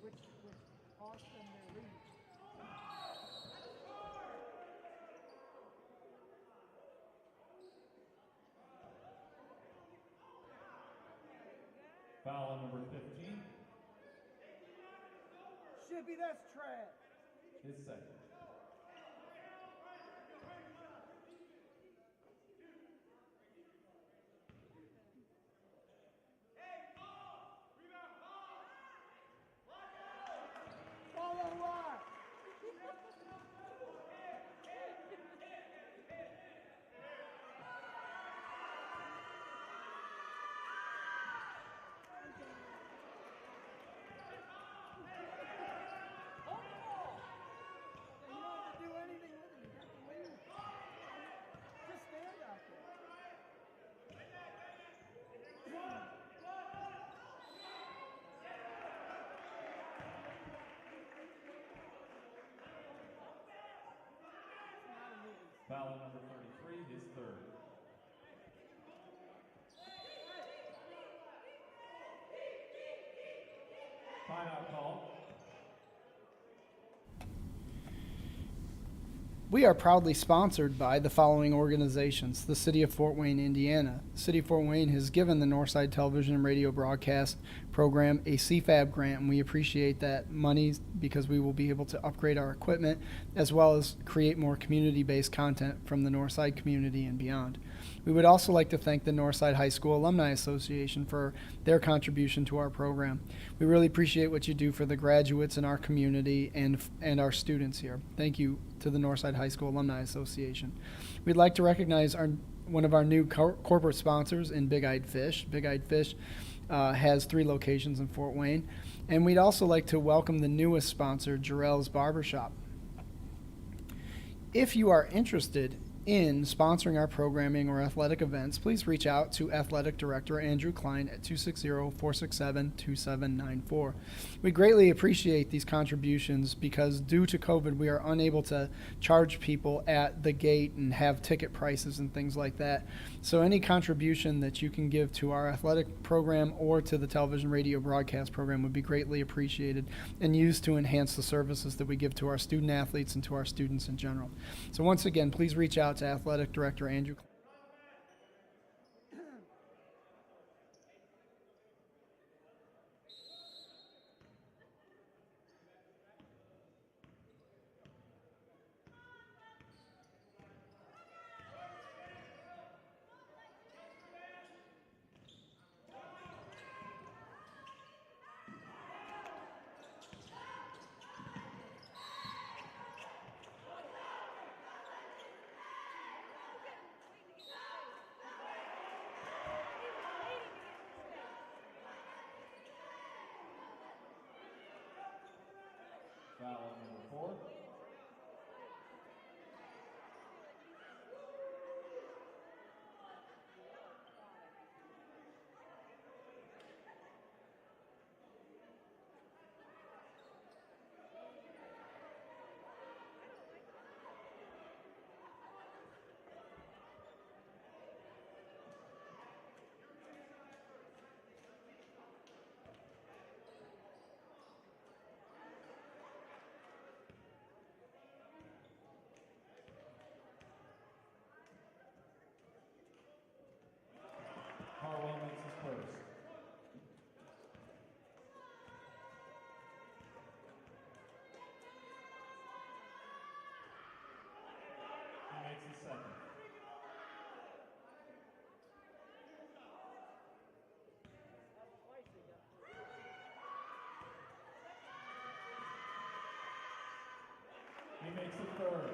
which cost them their lead. Foul on number 15. Shippy, that's trash. His second. Follow line. You don't have to do anything with it. You have to leave. Just stand out there. Foul on number 33, his third. Timeout call. We are proudly sponsored by the following organizations: the City of Fort Wayne, Indiana. The City of Fort Wayne has given the Northside Television and Radio Broadcast Program a CFAB grant, and we appreciate that money because we will be able to upgrade our equipment as well as create more community-based content from the Northside community and beyond. We would also like to thank the Northside High School Alumni Association for their contribution to our program. We really appreciate what you do for the graduates in our community and our students here. Thank you to the Northside High School Alumni Association. We'd like to recognize one of our new corporate sponsors in Big Eyed Fish. Big Eyed Fish has 3 locations in Fort Wayne. And we'd also like to welcome the newest sponsor, Jarrell's Barbershop. If you are interested in sponsoring our programming or athletic events, please reach out to Athletic Director Andrew Klein at 260-467-2794. We greatly appreciate these contributions because due to COVID, we are unable to charge people at the gate and have ticket prices and things like that. So any contribution that you can give to our athletic program or to the television radio broadcast program would be greatly appreciated and used to enhance the services that we give to our student athletes and to our students in general. So once again, please reach out to Athletic Director Andrew. Foul on number 4. Harwell makes his first. He makes his second. He makes the third.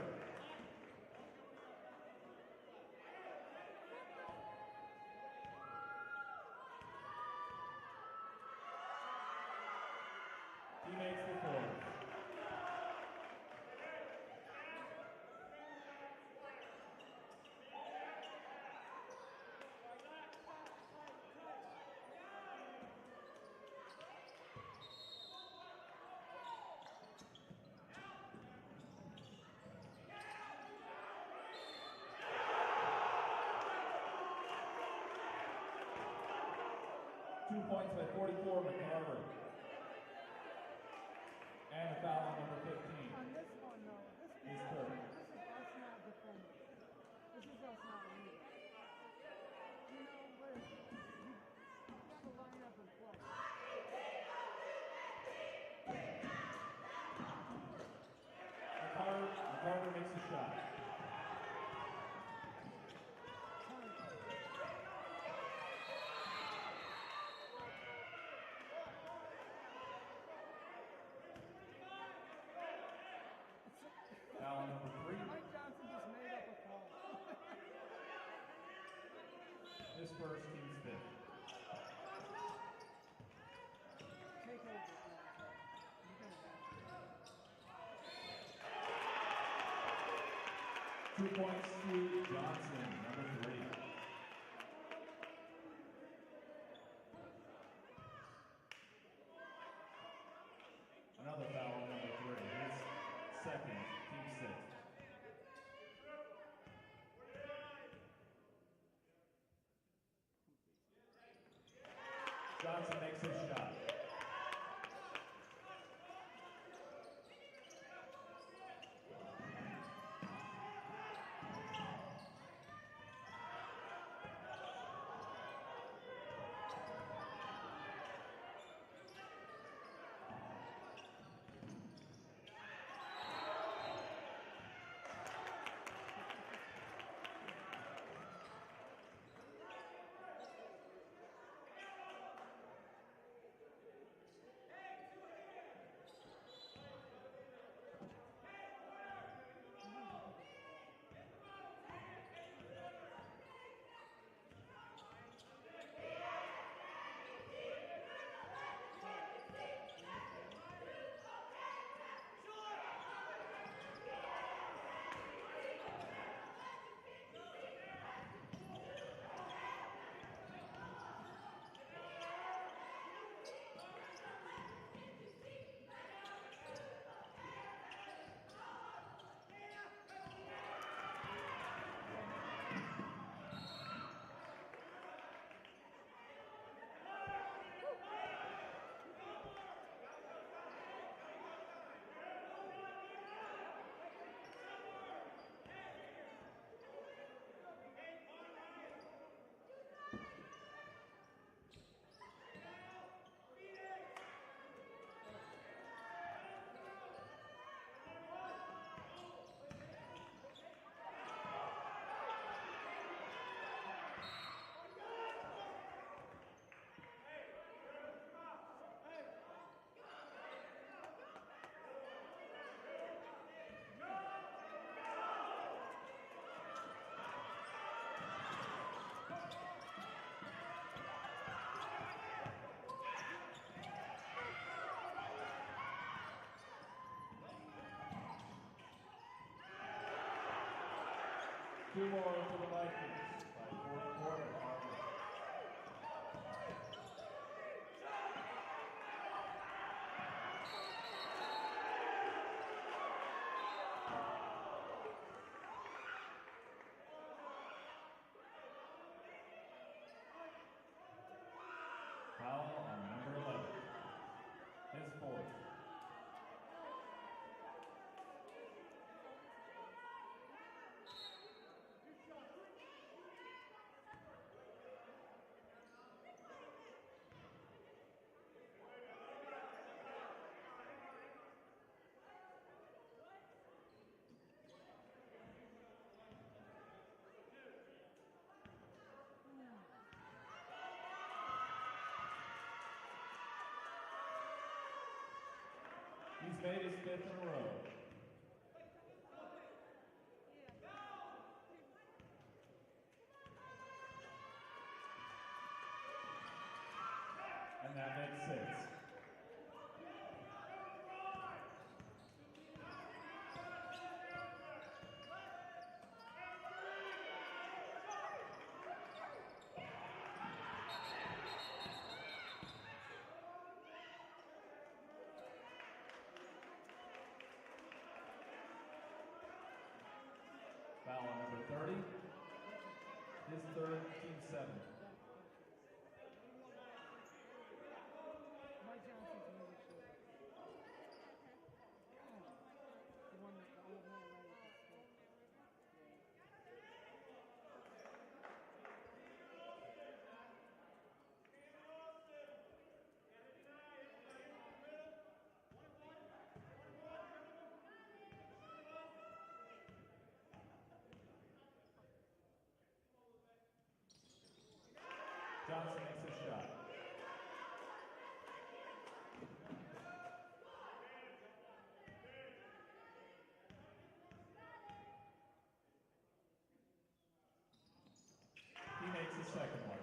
He makes the fourth. 2 points by 44, McCarver. And a foul on number 15. On this one, though, this He's is third. us not defending. This is us not leading. You know, but you got to line up and play. McCarver makes a shot. Foul on number 3. Mike Johnson just made up a call. His first, team's fifth. Take over. 2 points to Johnson, number 3. Another foul on number 3. His second, team sixth. Johnson makes his shot. Two more to the Vikings by fourth quarter. Foul on number 11. His fourth. He's made his fifth in a row. And that makes 6. Foul on number 30. His third, team 7. second one.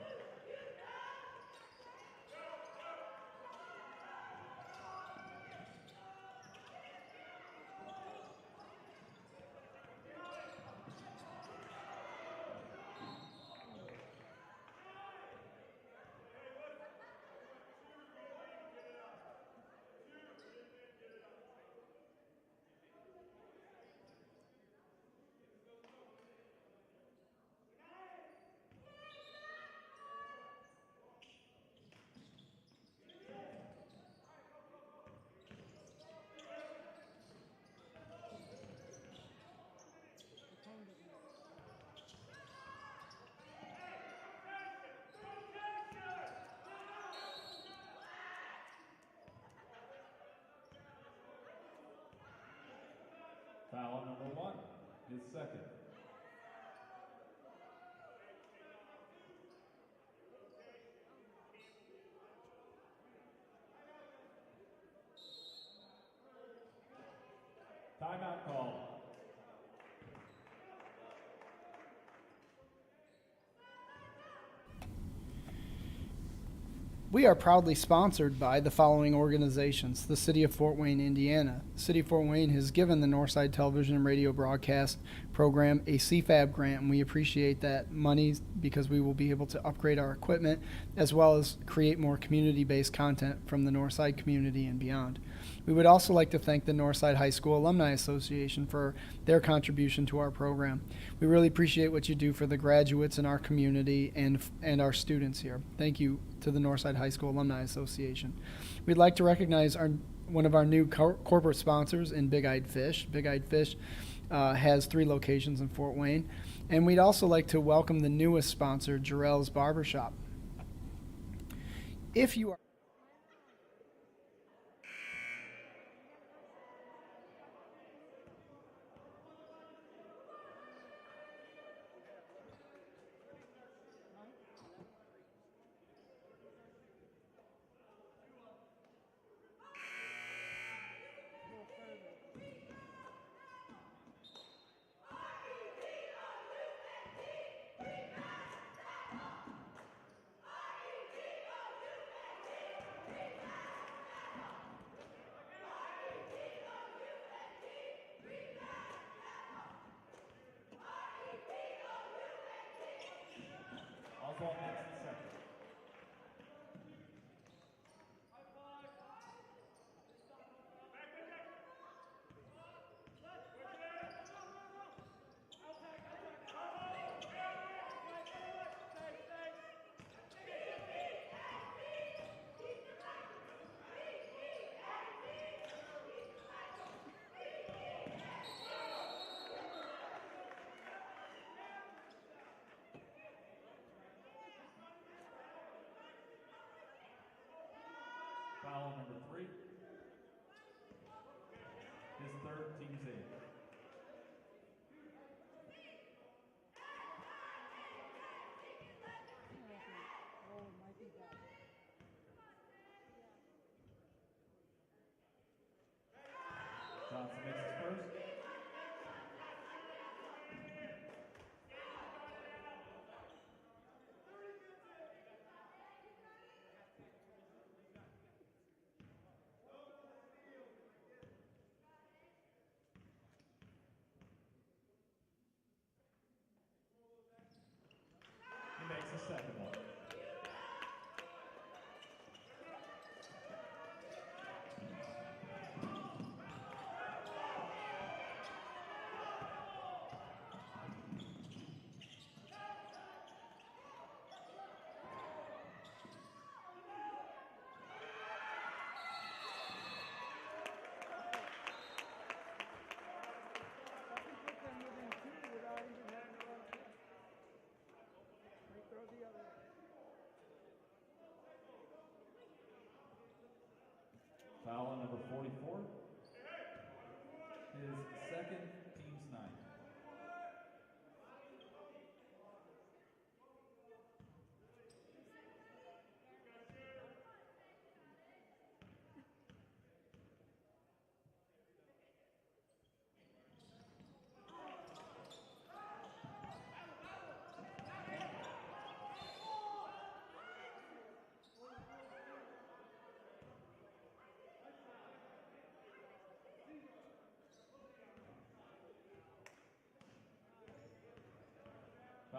Foul number one, his second. Timeout call. We are proudly sponsored by the following organizations: the City of Fort Wayne, Indiana. The City of Fort Wayne has given the Northside Television and Radio Broadcast Program a CFAB grant, and we appreciate that money because we will be able to upgrade our equipment as well as create more community-based content from the Northside community and beyond. We would also like to thank the Northside High School Alumni Association for their contribution to our program. We really appreciate what you do for the graduates in our community and our students here. Thank you to the Northside High School Alumni Association. We'd like to recognize one of our new corporate sponsors in Big Eyed Fish. Big Eyed Fish has 3 locations in Fort Wayne. And we'd also like to welcome the newest sponsor, Jarrell's Barbershop. If you are Oswald makes the second. Foul number 3. His third, team's 8. Johnson makes his first. He makes the second one.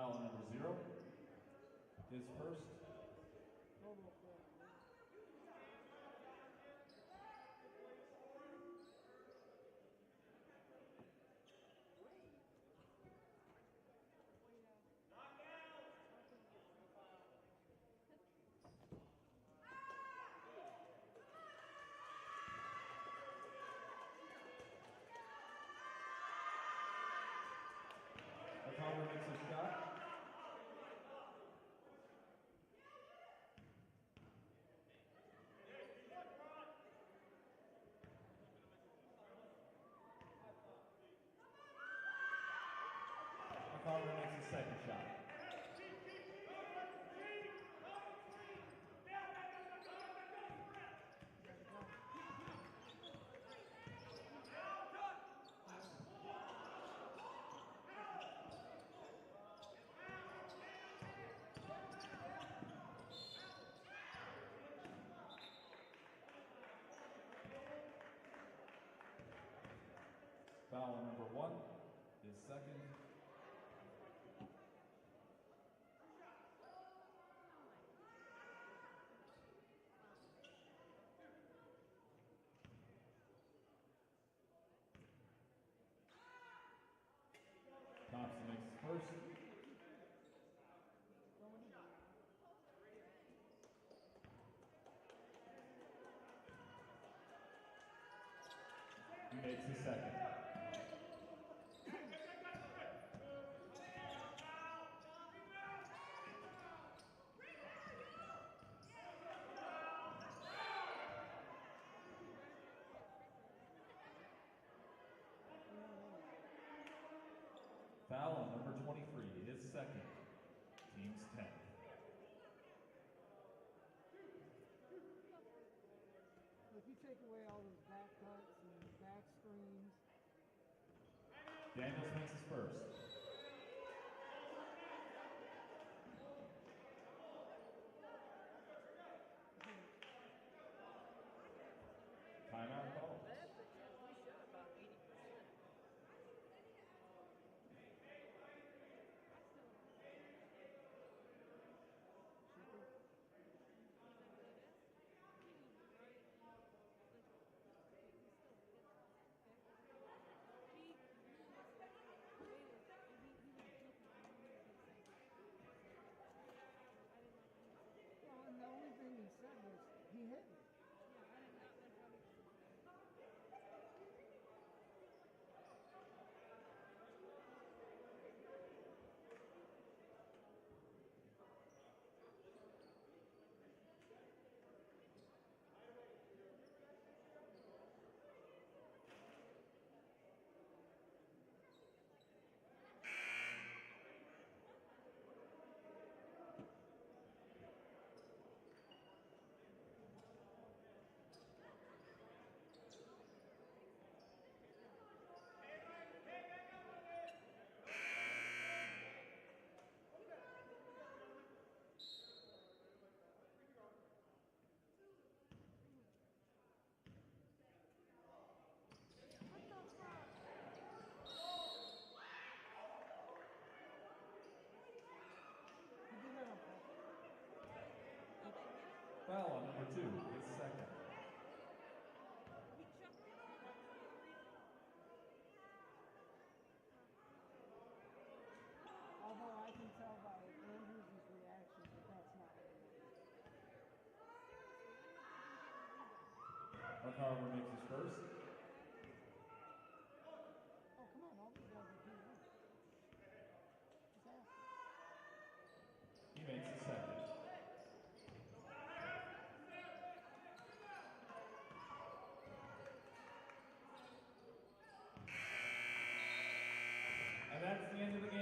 Foul number 0. His first. O'Connor makes a shot. O'Connor makes a second shot. Foul number 1 is second. Thompson makes his first. He makes his second. Foul on number 23, his second, team's 10th. If you take away all those back cuts and back screens, Daniels makes his first. Timeout call. well, and the only thing he said was, he hit me. Foul on number 2, his second. Although I can tell by Andrews' reaction that that's not what he wants. O'Connor makes his first. Oh, come on, all these guys are doing it. Just ask. He makes his second. And that's the end of the game.